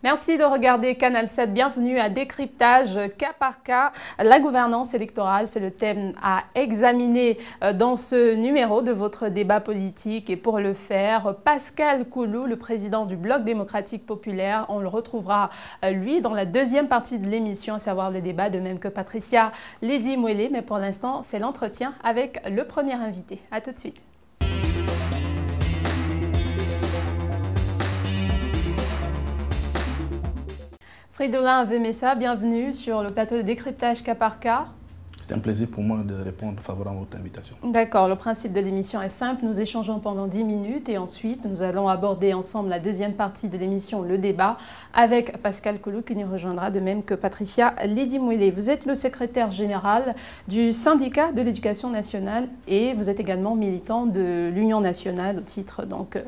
Merci de regarder Canal 7. Bienvenue à Décryptage cas par cas. La gouvernance électorale, c'est le thème à examiner dans ce numéro de votre débat politique. Et pour le faire, Pascal Koulou, le président du Bloc démocratique populaire, on le retrouvera lui dans la deuxième partie de l'émission, à savoir le débat, de même que Patricia Lady Mouelé. Mais pour l'instant, c'est l'entretien avec le premier invité. À tout de suite. Fridolin Vemessa, bienvenue sur le plateau de Décryptage cas par cas. C'est un plaisir pour moi de répondre favorablement à votre invitation. D'accord, le principe de l'émission est simple. Nous échangeons pendant 10 minutes et ensuite nous allons aborder ensemble la deuxième partie de l'émission, le débat, avec Pascal Koulou qui nous rejoindra, de même que Patricia Lady Mouelé. Vous êtes le secrétaire général du syndicat de l'éducation nationale et vous êtes également militant de l'Union nationale, au titre donc,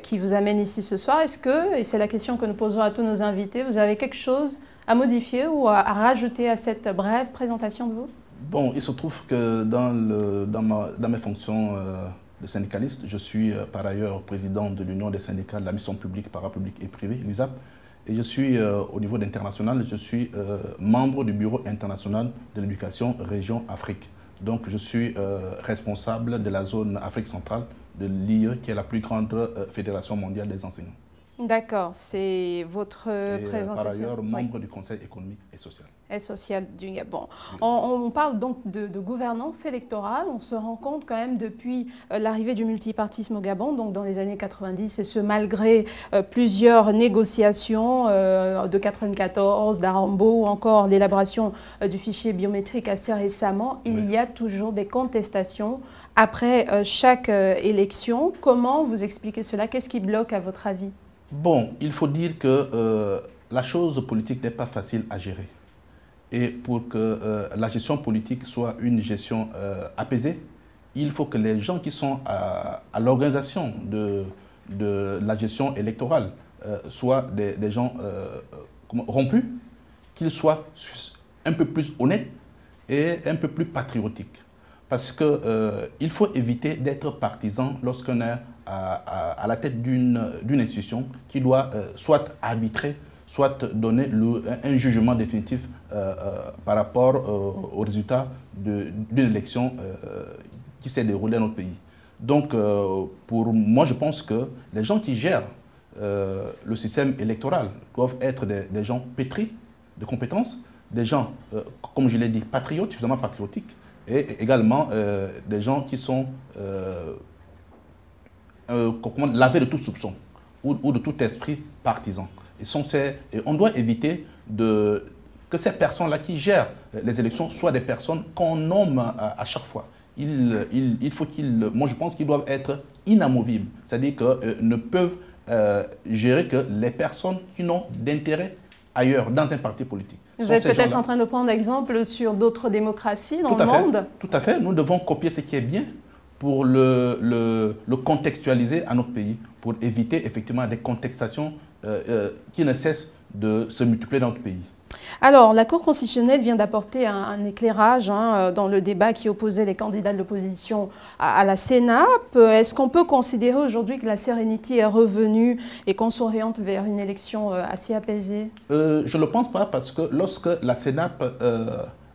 qui vous amène ici ce soir. Est-ce que, et c'est la question que nous posons à tous nos invités, vous avez quelque chose à modifier ou à rajouter à cette brève présentation de vous? Bon, il se trouve que dans mes fonctions de syndicaliste, je suis par ailleurs président de l'Union des syndicats de la mission publique, parapublique et privée, l'USAP. Et je suis, au niveau international, je suis membre du Bureau international de l'éducation région Afrique. Donc je suis responsable de la zone Afrique centrale de l'IE, qui est la plus grande fédération mondiale des enseignants. D'accord, c'est votre présentation. Par ailleurs, membre du Conseil économique et social. Et social du Gabon. On parle donc de gouvernance électorale. On se rend compte quand même depuis l'arrivée du multipartisme au Gabon, donc dans les années 90, et ce malgré plusieurs négociations de 94, d'Arambo, ou encore l'élaboration du fichier biométrique assez récemment, il y a toujours des contestations après chaque élection. Comment vous expliquez cela? Qu'est-ce qui bloque à votre avis? Bon, il faut dire que la chose politique n'est pas facile à gérer. Et pour que la gestion politique soit une gestion apaisée, il faut que les gens qui sont à l'organisation de la gestion électorale soient des gens rompus, qu'ils soient un peu plus honnêtes et un peu plus patriotiques. Parce qu'il faut éviter d'être partisan lorsqu'on est à la tête d'une institution qui doit soit arbitrer, soit donner un jugement définitif par rapport au résultat d'une élection qui s'est déroulée dans notre pays. Donc, pour moi, je pense que les gens qui gèrent le système électoral doivent être des gens pétris de compétences, des gens, comme je l'ai dit, patriotes, suffisamment patriotiques, et également des gens qui sont lavés de tout soupçon ou de tout esprit partisan. Et on doit éviter que ces personnes-là qui gèrent les élections soient des personnes qu'on nomme à chaque fois. Moi, je pense qu'ils doivent être inamovibles. C'est-à-dire qu'ils ne peuvent gérer que les personnes qui n'ont d'intérêt ailleurs, dans un parti politique. Vous êtes peut-être en train de prendre exemple sur d'autres démocraties dans le monde? Tout à fait. Nous devons copier ce qui est bien pour le contextualiser à notre pays, pour éviter effectivement des contextations qui ne cessent de se multiplier dans notre pays. Alors, la Cour constitutionnelle vient d'apporter un éclairage dans le débat qui opposait les candidats de l'opposition à la CENAP. Est-ce qu'on peut considérer aujourd'hui que la sérénité est revenue et qu'on s'oriente vers une élection assez apaisée? Je ne le pense pas, parce que lorsque la CENAP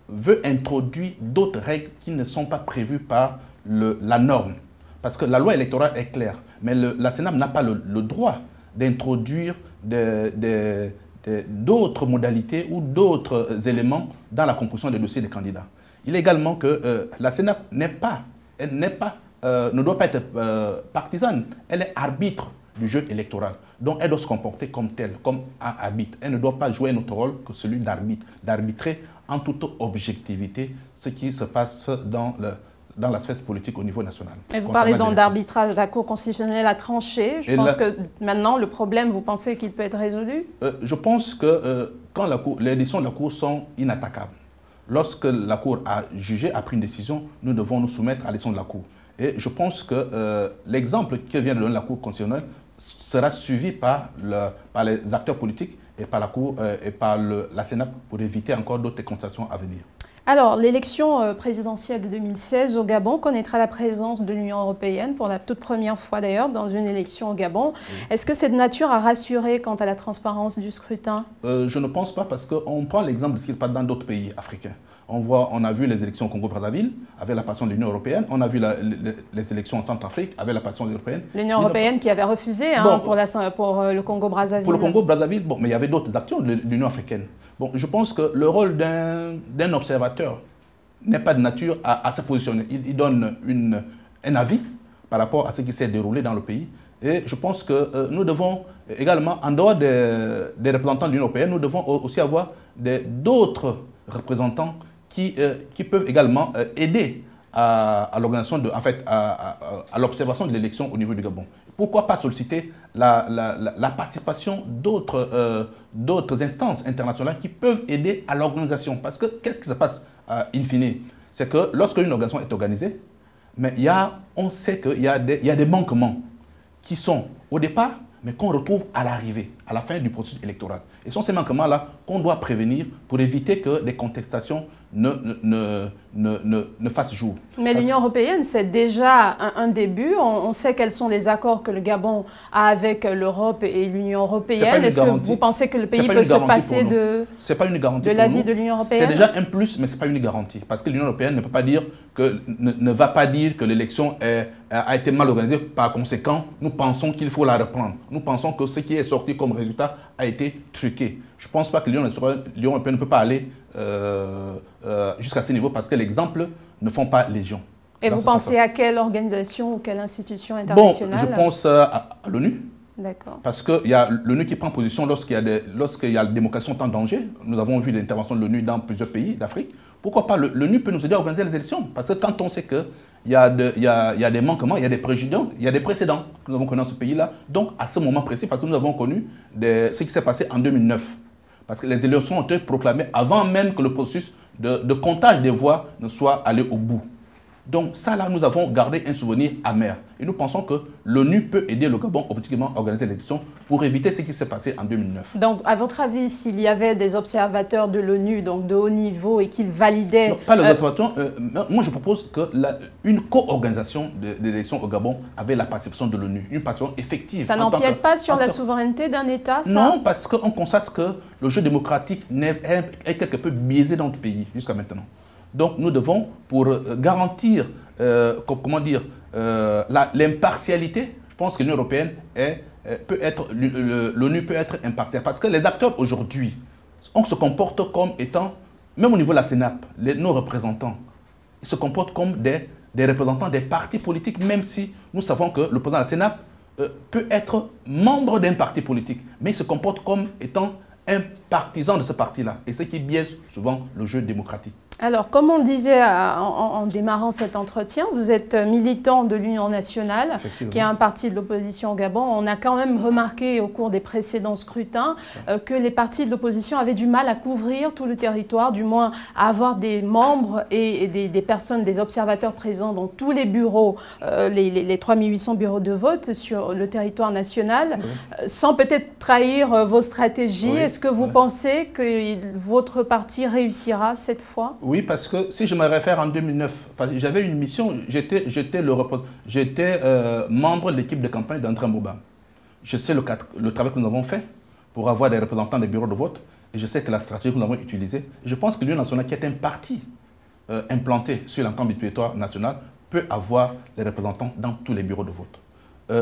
veut introduire d'autres règles qui ne sont pas prévues par la norme, parce que la loi électorale est claire, mais la CENAP n'a pas le droit d'introduire d'autres modalités ou d'autres éléments dans la composition des dossiers des candidats. Il est également que la CENAP ne doit pas être partisane, elle est arbitre du jeu électoral. Donc elle doit se comporter comme telle, comme un arbitre. Elle ne doit pas jouer un autre rôle que celui d'arbitre, d'arbitrer en toute objectivité ce qui se passe dans dans la sphère politique au niveau national. Et vous parlez donc d'arbitrage, la Cour constitutionnelle a tranché. Je pense que maintenant, le problème, vous pensez qu'il peut être résolu? Je pense que quand les décisions de la Cour sont inattaquables, lorsque la Cour a jugé, a pris une décision, nous devons nous soumettre à la décision de la Cour. Et je pense que l'exemple que vient de donner la Cour constitutionnelle sera suivi par les acteurs politiques et par la Cour et par la Sénat pour éviter encore d'autres contestations à venir. Alors, l'élection présidentielle de 2016 au Gabon connaîtra la présence de l'Union européenne pour la toute première fois d'ailleurs dans une élection au Gabon. Oui. Est-ce que c'est de nature à rassurer quant à la transparence du scrutin? Je ne pense pas parce qu'on prend l'exemple de ce qui se passe dans d'autres pays africains. On a vu les élections au Congo-Brazzaville avec la passion de l'Union européenne. On a vu les élections en Centrafrique avec la passion européenne. L'Union européenne qui avait refusé pour le Congo-Brazzaville. Pour le Congo-Brazzaville, bon, mais il y avait d'autres actions de l'Union africaine. Bon, je pense que le rôle d'un observateur n'est pas de nature à se positionner. Il donne un avis par rapport à ce qui s'est déroulé dans le pays. Et je pense que nous devons également, en dehors des représentants de l'Union européenne, nous devons aussi avoir d'autres représentants qui peuvent également aider à l'organisation, à l'observation de l'élection au niveau du Gabon. Pourquoi pas solliciter la participation d'autres instances internationales qui peuvent aider à l'organisation? Parce que qu'est-ce qui se passe in fine? C'est que lorsque une organisation est organisée, mais on sait qu'il y a des manquements qui sont au départ, mais qu'on retrouve à l'arrivée, à la fin du processus électoral. Et ce sont ces manquements-là qu'on doit prévenir pour éviter que des contestations ne fassent jour. Mais l'Union européenne, c'est déjà un début. On sait quels sont les accords que le Gabon a avec l'Europe et l'Union européenne. Est-ce que vous pensez que le pays peut se passer de l'avis de l'Union européenne? C'est déjà un plus, mais ce n'est pas une garantie. Parce que l'Union européenne ne peut pas dire ne va pas dire que l'élection a été mal organisée. Par conséquent, nous pensons qu'il faut la reprendre. Nous pensons que ce qui est sorti comme résultat a été truqué. Je ne pense pas que l'Union européenne ne peut pas aller jusqu'à ce niveau parce que les exemples ne font pas légion. Et vous pensez à quelle organisation ou quelle institution internationale? Bon, je pense à l'ONU. D'accord. Parce qu'il y a l'ONU qui prend position lorsqu'il y a la démocratie en danger. Nous avons vu l'intervention de l'ONU dans plusieurs pays d'Afrique. Pourquoi pas l'ONU peut nous aider à organiser les élections? Parce que quand on sait qu'il y a des manquements, il y a des préjudices, il y a des précédents que nous avons connus dans ce pays-là. Donc, à ce moment précis, parce que nous avons connu ce qui s'est passé en 2009. Parce que les élections ont été proclamées avant même que le processus de comptage des voix ne soit allé au bout. Donc ça, là, nous avons gardé un souvenir amer. Et nous pensons que l'ONU peut aider le Gabon objectivement à organiser l'élection pour éviter ce qui s'est passé en 2009. Donc, à votre avis, s'il y avait des observateurs de l'ONU, donc de haut niveau, et qu'ils validaient... Non, pas les observateurs. Moi, je propose qu'une co-organisation des élections au Gabon avec la participation de l'ONU, une participation effective. Ça n'empiète pas sur la souveraineté d'un État, ça? Non, parce qu'on constate que le jeu démocratique est quelque peu biaisé dans notre pays jusqu'à maintenant. Donc nous devons, pour garantir l'impartialité, je pense que l'Union européenne l'ONU peut être impartiale. Parce que les acteurs aujourd'hui, on se comporte comme étant, même au niveau de la CENAP, nos représentants, ils se comportent comme des représentants des partis politiques, même si nous savons que le président de la CENAP peut être membre d'un parti politique, mais il se comporte comme étant un partisan de ce parti-là, et ce qui biaise souvent le jeu démocratique. Alors, comme on le disait en démarrant cet entretien, vous êtes militant de l'Union nationale, qui est un parti de l'opposition au Gabon. On a quand même remarqué au cours des précédents scrutins que les partis de l'opposition avaient du mal à couvrir tout le territoire, du moins à avoir des membres et des personnes, des observateurs présents dans tous les bureaux, les 3800 bureaux de vote sur le territoire national, sans peut-être trahir vos stratégies. Est-ce que vous pensez que votre parti réussira cette fois? Oui, parce que si je me réfère en 2009, j'avais une mission, j'étais membre de l'équipe de campagne d'André Mbouba. Je sais le travail que nous avons fait pour avoir des représentants des bureaux de vote, et je sais que la stratégie que nous avons utilisée, je pense que l'Union nationale, qui est un parti implanté sur l'entente du territoire national, peut avoir des représentants dans tous les bureaux de vote.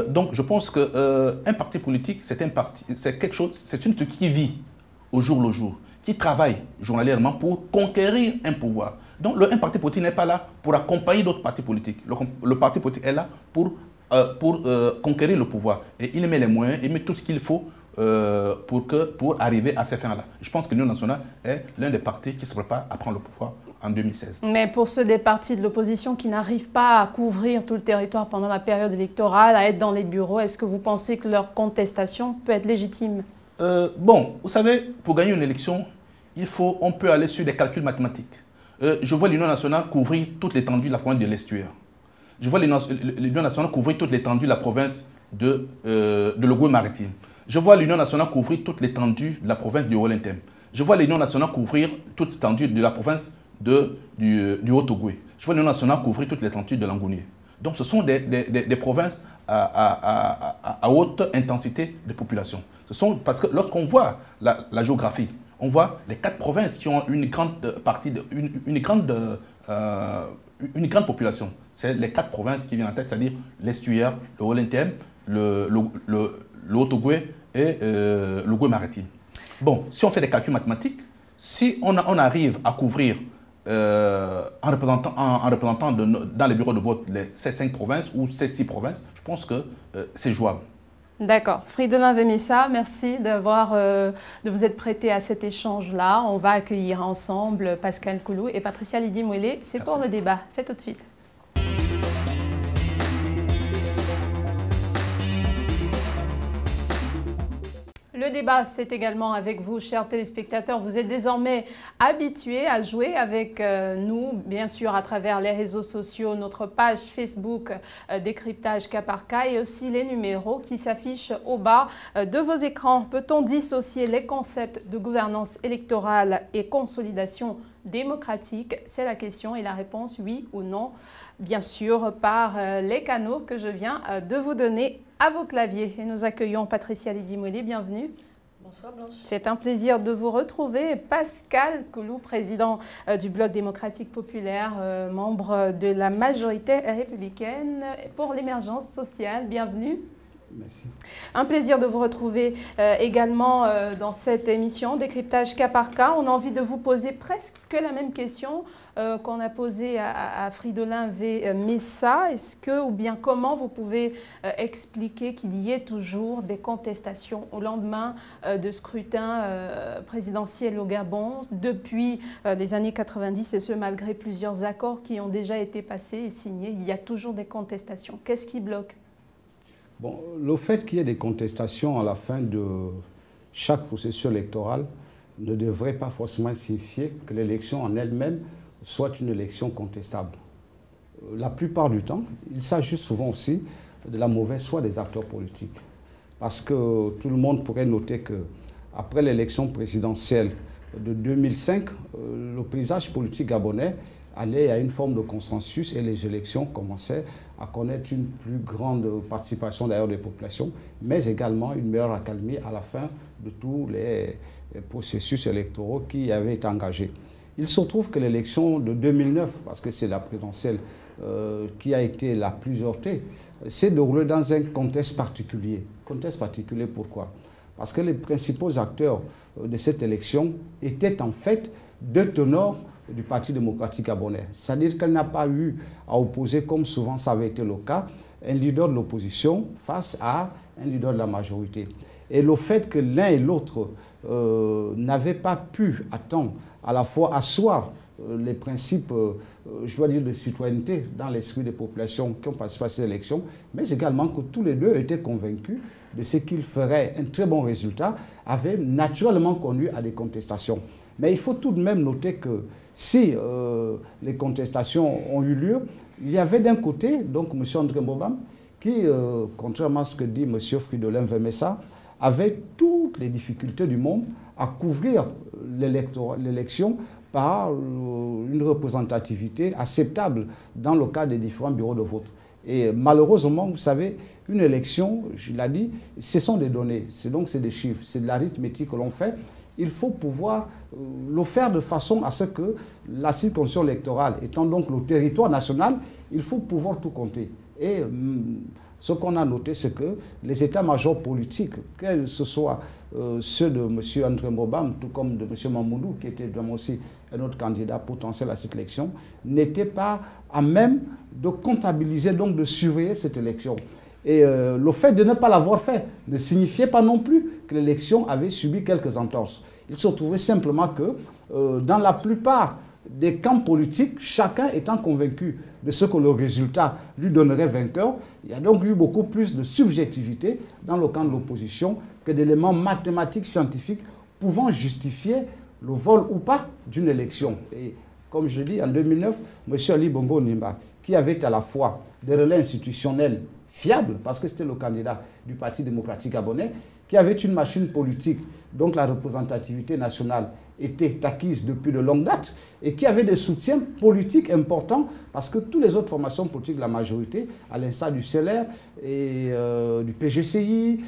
Donc je pense qu'un parti politique, c'est quelque chose, c'est une structure qui vit au jour le jour, qui travaille journalièrement pour conquérir un pouvoir. Donc, un parti politique n'est pas là pour accompagner d'autres partis politiques. Le parti politique est là pour conquérir le pouvoir. Et il met les moyens, il met tout ce qu'il faut pour arriver à ces fins-là. Je pense que l'Union nationale est l'un des partis qui se prépare à prendre le pouvoir en 2016. Mais pour ceux des partis de l'opposition qui n'arrivent pas à couvrir tout le territoire pendant la période électorale, à être dans les bureaux, est-ce que vous pensez que leur contestation peut être légitime? Bon, vous savez, pour gagner une élection, on peut aller sur des calculs mathématiques. Je vois l'Union nationale couvrir toute l'étendue de la province de l'Estuaire. Je vois l'Union nationale couvrir toute l'étendue de la province de l'Ogooué-Maritime. Je vois l'Union nationale couvrir toute l'étendue de la province du Haut-Lintem. Je vois l'Union nationale couvrir toute l'étendue de la province du Haut-Ogooué. Je vois l'Union nationale couvrir toute l'étendue de l'Angounié. Donc ce sont des provinces à haute intensité de population. Parce que lorsqu'on voit la géographie, on voit les 4 provinces qui ont une grande partie, une grande population. C'est les 4 provinces qui viennent en tête, c'est-à-dire l'Estuaire, le Haut-Lintem, le Haut-Ogooué et l'Ogooué-Maritime. Bon, si on fait des calculs mathématiques, si on arrive à couvrir en représentant dans les bureaux de vote ces 5 provinces ou ces 6 provinces, je pense que c'est jouable. D'accord. Fridolin Vemessa, merci de vous être prêté à cet échange-là. On va accueillir ensemble Pascal Koulou et Patricia Lydie-Mouélé. C'est pour le débat. C'est tout de suite. Le débat, c'est également avec vous, chers téléspectateurs. Vous êtes désormais habitués à jouer avec nous, bien sûr, à travers les réseaux sociaux, notre page Facebook Décryptage cas par cas et aussi les numéros qui s'affichent au bas de vos écrans. Peut-on dissocier les concepts de gouvernance électorale et consolidation démocratique? C'est la question et la réponse, oui ou non, bien sûr, par les canaux que je viens de vous donner à vos claviers. Et nous accueillons Patricia Lydie-Mouélé, bienvenue. Bonsoir Blanche. C'est un plaisir de vous retrouver. Pascal Koulou, président du Bloc démocratique populaire, membre de la majorité républicaine pour l'émergence sociale, bienvenue. Merci. Un plaisir de vous retrouver également dans cette émission Décryptage cas par cas. On a envie de vous poser presque la même question qu'on a posée à Fridolin Vemessa. Est-ce que, ou bien comment vous pouvez expliquer qu'il y ait toujours des contestations au lendemain de scrutin présidentiel au Gabon depuis les années 90 et ce malgré plusieurs accords qui ont déjà été passés et signés? Il y a toujours des contestations. Qu'est-ce qui bloque? Bon, le fait qu'il y ait des contestations à la fin de chaque processus électoral ne devrait pas forcément signifier que l'élection en elle-même soit une élection contestable. La plupart du temps, il s'agit souvent aussi de la mauvaise foi des acteurs politiques. Parce que tout le monde pourrait noter qu'après l'élection présidentielle de 2005, le paysage politique gabonais allait à une forme de consensus et les élections commençaient à connaître une plus grande participation d'ailleurs des populations, mais également une meilleure accalmie à la fin de tous les processus électoraux qui avaient été engagés. Il se trouve que l'élection de 2009, parce que c'est la présidentielle qui a été la plus heurtée, s'est déroulée dans un contexte particulier. Contexte particulier pourquoi? Parce que les principaux acteurs de cette élection étaient en fait deux tenors du Parti démocratique gabonais. C'est-à-dire qu'elle n'a pas eu à opposer, comme souvent ça avait été le cas, un leader de l'opposition face à un leader de la majorité. Et le fait que l'un et l'autre n'avaient pas pu à temps à la fois asseoir les principes, je dois dire, de citoyenneté dans l'esprit des populations qui ont participé à ces élections, mais également que tous les deux étaient convaincus de ce qu'ils feraient un très bon résultat, avait naturellement conduit à des contestations. Mais il faut tout de même noter que si les contestations ont eu lieu, il y avait d'un côté, donc M. André Mbobam, qui, contrairement à ce que dit M. Fridolin Vemessa, avait toutes les difficultés du monde à couvrir l'élection par une représentativité acceptable dans le cadre des différents bureaux de vote. Et malheureusement, vous savez, une élection, je l'ai dit, ce sont des données, donc c'est des chiffres, c'est de l'arithmétique que l'on fait. Il faut pouvoir le faire de façon à ce que la circonscription électorale, étant donc le territoire national, il faut pouvoir tout compter. Et ce qu'on a noté, c'est que les états-majors politiques, que ce soit ceux de M. André Mbobam, tout comme de M. Mamoudou, qui était vraiment aussi un autre candidat potentiel à cette élection, n'étaient pas à même de comptabiliser, donc de surveiller cette élection. Et le fait de ne pas l'avoir fait ne signifiait pas non plus que l'élection avait subi quelques entorses. Il se trouvait simplement que dans la plupart des camps politiques, chacun étant convaincu de ce que le résultat lui donnerait vainqueur, il y a donc eu beaucoup plus de subjectivité dans le camp de l'opposition que d'éléments mathématiques, scientifiques pouvant justifier le vol ou pas d'une élection. Et comme je dis, en 2009, M. Ali Bongo Ondimba, qui avait à la fois des relais institutionnels fiables, parce que c'était le candidat du Parti démocratique gabonais, qui avait une machine politique, donc la représentativité nationale était acquise depuis de longues dates, et qui avait des soutiens politiques importants, parce que toutes les autres formations politiques de la majorité, à l'instar du CLR et du PGCI,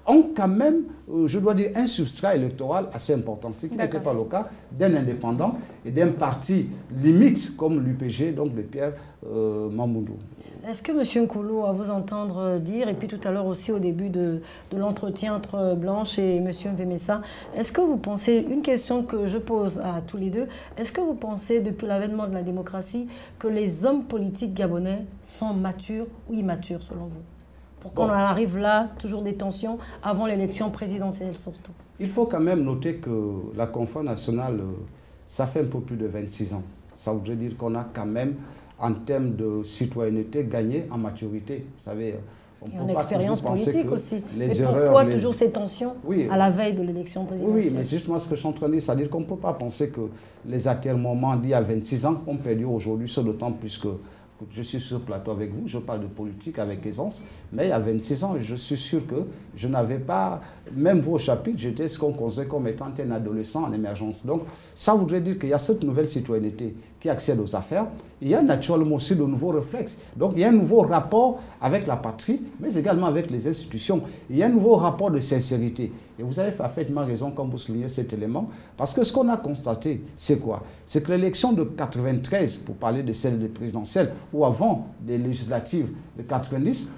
ont quand même, je dois dire, un substrat électoral assez important, ce qui n'était pas le cas d'un indépendant et d'un parti limite comme l'UPG, donc de Pierre Mamboundou. Est-ce que M. Nkolo, à vous entendre dire, et puis tout à l'heure aussi au début de l'entretien entre Blanche et M. Mvemessa, est-ce que vous pensez, une question que je pose à tous les deux, est-ce que vous pensez, depuis l'avènement de la démocratie, que les hommes politiques gabonais sont matures ou immatures, selon vous? Pour qu'on en arrive là, toujours des tensions, avant l'élection présidentielle surtout. Il faut quand même noter que la conférence nationale, ça fait un peu plus de 26 ans. Ça voudrait dire qu'on a quand même, en termes de citoyenneté, gagné en maturité. Vous savez, on peut pas toujours penser que aussi. Les erreurs... Pourquoi toujours ces tensions à la veille de l'élection présidentielle? Oui, mais c'est justement ce que je suis en train de dire, c'est-à-dire qu'on ne peut pas penser que les atermoiements d'il y a 26 ans ont perdu aujourd'hui, c'est d'autant plus que je suis sur ce plateau avec vous, je parle de politique avec aisance, mais il y a 26 ans, je suis sûr que je n'avais pas, même vous au chapitre, j'étais ce qu'on considère comme étant un adolescent en émergence. Donc, ça voudrait dire qu'il y a cette nouvelle citoyenneté qui accède aux affaires. Il y a naturellement aussi de nouveaux réflexes. Donc, il y a un nouveau rapport avec la patrie, mais également avec les institutions. Il y a un nouveau rapport de sincérité. Et vous avez parfaitement raison quand vous soulignez cet élément, parce que ce qu'on a constaté, c'est quoi? C'est que l'élection de 93, pour parler de celle de présidentielle, ou avant les législatives de 90,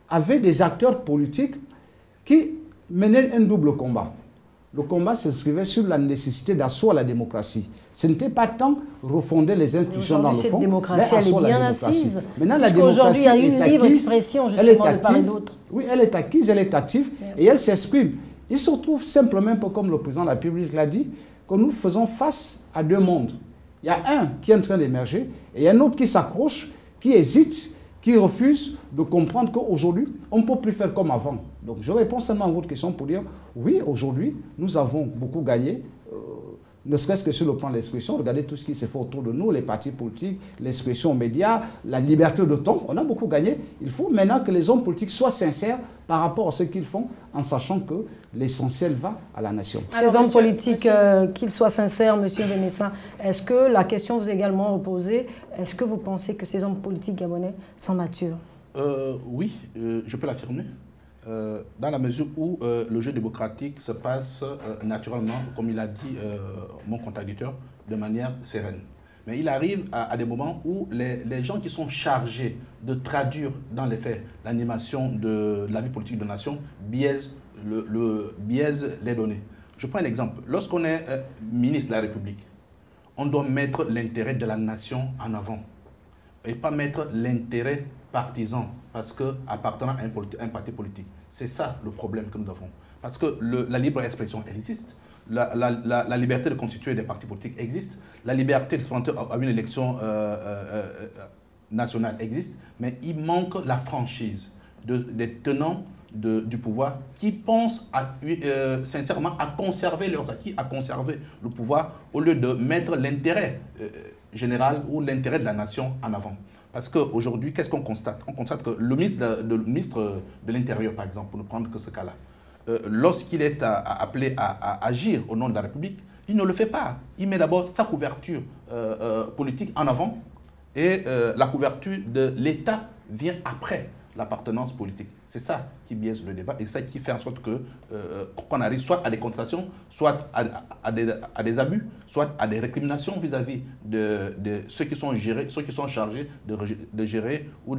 avait des acteurs politiques qui menaient un double combat. Le combat s'inscrivait sur la nécessité d'asseoir la démocratie. Ce n'était pas tant refonder les institutions dans le fond, mais asseoir la démocratie. Assise. Maintenant, la démocratie il y a une libre expression justement de part et d'autre. Oui, elle est acquise, elle est active et elle s'exprime. Il se trouve simplement, un peu comme le président de la République l'a dit, que nous faisons face à deux mondes. Il y a un qui est en train d'émerger et il y a un autre qui s'accroche, qui hésite, qui refuse de comprendre qu'aujourd'hui, on ne peut plus faire comme avant. Donc, je réponds seulement à votre question pour dire, oui, aujourd'hui, nous avons beaucoup gagné, ne serait-ce que sur le plan de l'expression. Regardez tout ce qui se fait autour de nous, les partis politiques, l'expression aux médias, la liberté de ton. On a beaucoup gagné. Il faut maintenant que les hommes politiques soient sincères par rapport à ce qu'ils font, en sachant que l'essentiel va à la nation. Ces hommes politiques, qu'ils soient sincères, M. Mvemessa, est-ce que, la question vous est également reposée, est-ce que vous pensez que ces hommes politiques gabonais sont matures? Oui, je peux l'affirmer. Dans la mesure où le jeu démocratique se passe naturellement, comme il a dit mon contradicteur, de manière sereine. Mais il arrive à des moments où les gens qui sont chargés de traduire dans les faits l'animation de la vie politique de la nation biaisent les données. Je prends un exemple. Lorsqu'on est ministre de la République, on doit mettre l'intérêt de la nation en avant et pas mettre l'intérêt partisan parce qu'appartenant à un parti politique. C'est ça le problème que nous avons. Parce que la libre expression, elle existe. La liberté de constituer des partis politiques existe. La liberté de se présenter à une élection nationale existe. Mais il manque la franchise des tenants du pouvoir qui pensent sincèrement à conserver leurs acquis, à conserver le pouvoir au lieu de mettre l'intérêt général ou l'intérêt de la nation en avant. Parce qu'aujourd'hui, qu'est-ce qu'on constate? On constate que le ministre de l'Intérieur, par exemple, pour ne prendre que ce cas-là, lorsqu'il est appelé à agir au nom de la République, il ne le fait pas. Il met d'abord sa couverture politique en avant et la couverture de l'État vient après l'appartenance politique. C'est ça qui biaise le débat et ça qui fait en sorte qu'on arrive soit à des contestations, soit à des abus, soit à des récriminations vis-à-vis de ceux qui sont chargés de gérer ou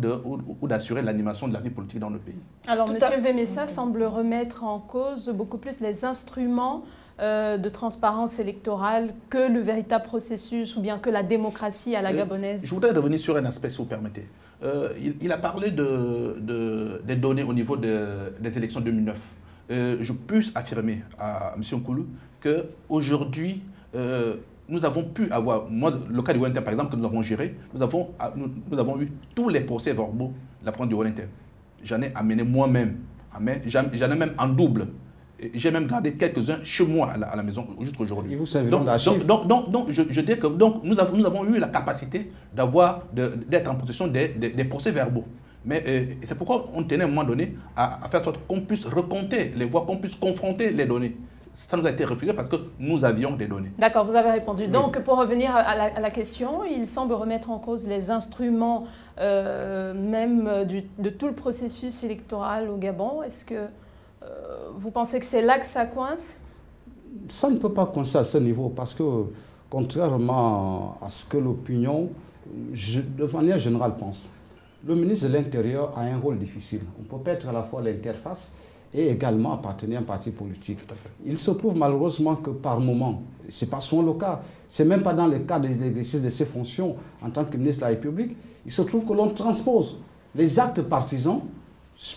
d'assurer l'animation de la vie politique dans le pays. Alors, M. Mvemessa semble remettre en cause beaucoup plus les instruments de transparence électorale que le véritable processus ou bien que la démocratie à la gabonaise? Je voudrais revenir sur un aspect, si vous permettez. Il a parlé des données au niveau des élections 2009. Je peux affirmer à M. Nkoulou qu'aujourd'hui, nous avons pu avoir, moi, le cas du Walinter par exemple, que nous avons géré, nous avons eu tous les procès-verbaux de la prendre du Walinter. J'en ai amené moi-même, j'en ai même en double. J'ai même gardé quelques-uns chez moi à la maison jusqu'à aujourd'hui. Et vous savez d'archives. Donc, je dis que nous avons eu la capacité d'être en possession des procès-verbaux. Mais c'est pourquoi on tenait à un moment donné à faire en sorte qu'on puisse recompter les voix, qu'on puisse confronter les données. Ça nous a été refusé parce que nous avions des données. D'accord, vous avez répondu. Oui. Donc, pour revenir à la question, il semble remettre en cause les instruments même de tout le processus électoral au Gabon. Est-ce que vous pensez que c'est là que ça coince? Ça ne peut pas coincer à ce niveau parce que, contrairement à ce que l'opinion, de manière générale, pense, le ministre de l'Intérieur a un rôle difficile. On peut pas être à la fois l'interface et également appartenir à un parti politique. Tout à fait. Il se trouve malheureusement que par moment, ce n'est pas souvent le cas, ce n'est même pas dans le cas de l'exercice de ses fonctions en tant que ministre de la République, il se trouve que l'on transpose les actes partisans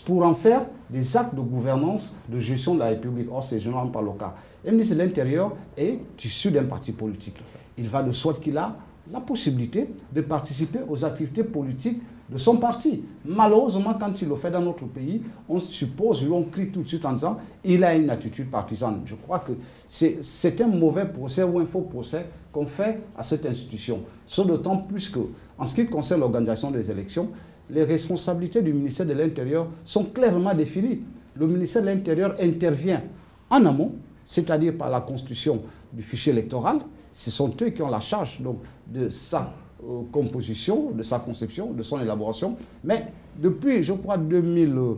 pour en faire des actes de gouvernance, de gestion de la République. Or, c'est généralement pas le cas. Le ministre de l'Intérieur est issu d'un parti politique. Il va de soi qu'il a la possibilité de participer aux activités politiques de son parti. Malheureusement, quand il le fait dans notre pays, on suppose, on crie tout de suite en disant il a une attitude partisane. Je crois que c'est un mauvais procès ou un faux procès qu'on fait à cette institution. Ce d'autant plus que, en ce qui concerne l'organisation des élections, les responsabilités du ministère de l'Intérieur sont clairement définies. Le ministère de l'Intérieur intervient en amont, c'est-à-dire par la constitution du fichier électoral. Ce sont eux qui ont la charge donc, de sa composition, de sa conception, de son élaboration. Mais depuis, je crois, un peu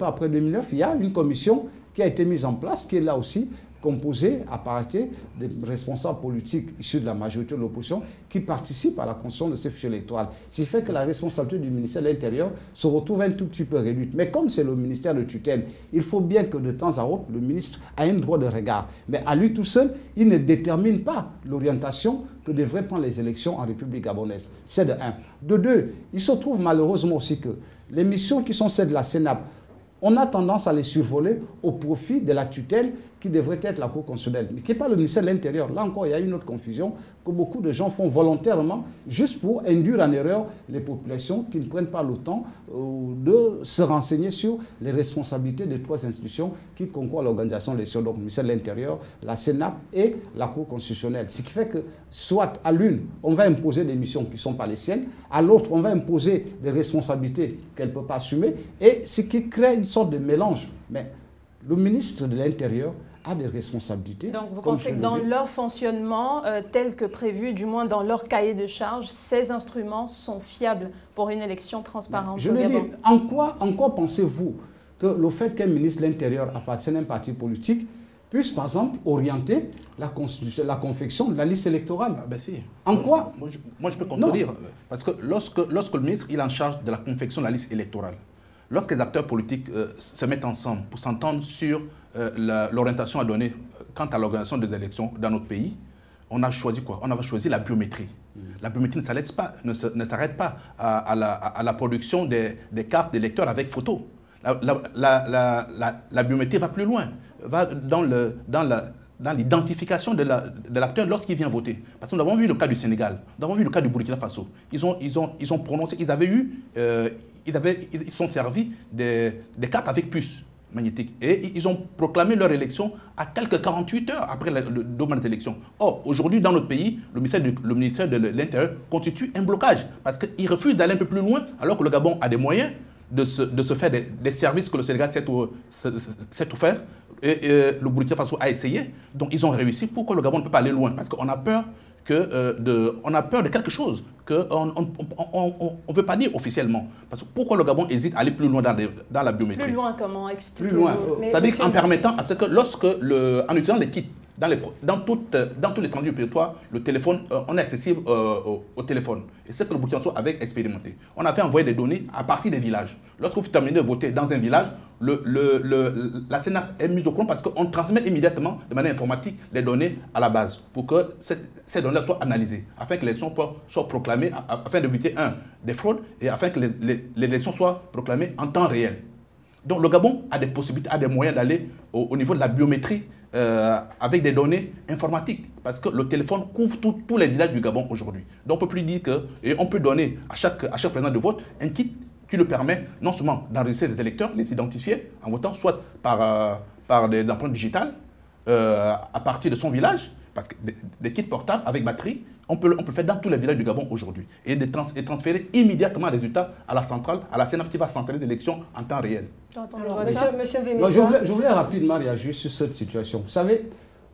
après 2009, il y a une commission qui a été mise en place, qui est là aussi composée à partir des responsables politiques issus de la majorité de l'opposition qui participent à la construction de ces fichiers électoraux. Ce qui fait que la responsabilité du ministère de l'Intérieur se retrouve un tout petit peu réduite. Mais comme c'est le ministère de tutelle, il faut bien que de temps à autre, le ministre ait un droit de regard. Mais à lui tout seul, il ne détermine pas l'orientation que devraient prendre les élections en République gabonaise. C'est de un. De deux, il se trouve malheureusement aussi que les missions qui sont celles de la CENAP, on a tendance à les survoler au profit de la tutelle qui devrait être la Cour constitutionnelle, mais qui n'est pas le ministère de l'Intérieur. Là encore, il y a une autre confusion que beaucoup de gens font volontairement juste pour induire en erreur les populations qui ne prennent pas le temps de se renseigner sur les responsabilités des trois institutions qui concourent à l'organisation des élections, donc le ministère de l'Intérieur, la CENAP et la Cour constitutionnelle. Ce qui fait que soit à l'une, on va imposer des missions qui ne sont pas les siennes, à l'autre, on va imposer des responsabilités qu'elle ne peut pas assumer, et ce qui crée une sorte de mélange. Mais le ministre de l'Intérieur a des responsabilités. Donc vous pensez que dans leur fonctionnement, tel que prévu, du moins dans leur cahier de charges, ces instruments sont fiables pour une élection transparente? Je le dis, en quoi pensez-vous que le fait qu'un ministre de l'Intérieur appartienne à un parti politique puisse, par exemple, orienter la confection de la liste électorale? Ah ben si. En quoi? Moi, je peux contredire. Parce que lorsque le ministre il est en charge de la confection de la liste électorale, lorsque les acteurs politiques se mettent ensemble pour s'entendre sur l'orientation à donner quant à l'organisation des élections dans notre pays, on a choisi quoi? On a choisi la biométrie. La biométrie ne s'arrête pas à la production des cartes d'électeurs avec photo. La biométrie va plus loin, va dans l'identification de l'acteur lorsqu'il vient voter. Parce que nous avons vu le cas du Sénégal, nous avons vu le cas du Burkina Faso. Ils ont prononcé, ils sont servis des cartes avec puce magnétique. Et ils ont proclamé leur élection à quelques 48 heures après le domaine des élections. Or, aujourd'hui, dans notre pays, le ministère de l'Intérieur constitue un blocage parce qu'il refuse d'aller un peu plus loin alors que le Gabon a des moyens de se faire des services que le Sénégal s'est offert. Et le Burkina Faso a essayé. Donc, ils ont réussi. Pourquoi le Gabon ne peut pas aller loin? Parce qu'on a peur de quelque chose qu'on ne veut pas dire officiellement. Parce que pourquoi le Gabon hésite à aller plus loin dans la biométrie? Plus loin, comment expliquer? Plus loin. C'est-à-dire en permettant à ce que en utilisant les kits dans tous les tendus du territoire, le téléphone, on est accessible au téléphone. Et c'est ce que le Burkina Faso avait expérimenté. On avait envoyé des données à partir des villages. Lorsque vous terminez de voter dans un village, la CENAP est mise au courant parce qu'on transmet immédiatement de manière informatique les données à la base pour que ces données soient analysées, afin que l'élection soit proclamée, afin d'éviter des fraudes et afin que l'élection soit proclamée en temps réel. Donc le Gabon a des possibilités, a des moyens d'aller au niveau de la biométrie avec des données informatiques. Parce que le téléphone couvre tous les villages du Gabon aujourd'hui. Donc on ne peut plus dire que... Et on peut donner à chaque président de vote un kit qui lui permet non seulement d'enregistrer les électeurs, les identifier en votant, soit par des empreintes digitales à partir de son village, parce que des kits portables avec batterie, on peut le faire dans tous les villages du Gabon aujourd'hui et transférer immédiatement les résultats à la centrale, à la CENAP qui va centraliser l'élection en temps réel. Monsieur Vémessa. Je voulais rapidement réagir sur cette situation. Vous savez,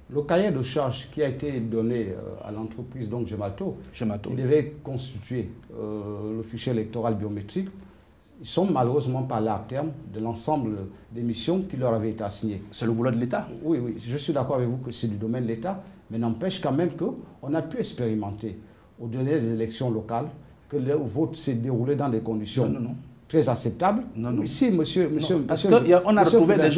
le cahier de charges qui a été donné à l'entreprise Gemato, qui devait constituer le fichier électoral biométrique, ils sont malheureusement pas là à terme de l'ensemble des missions qui leur avaient été assignées. C'est le vouloir de l'État. Oui, oui, je suis d'accord avec vous que c'est du domaine de l'État, mais n'empêche quand même qu'on a pu expérimenter au delà des élections locales que le vote s'est déroulé dans des conditions très acceptables. Ici, monsieur, parce qu'on a retrouvé des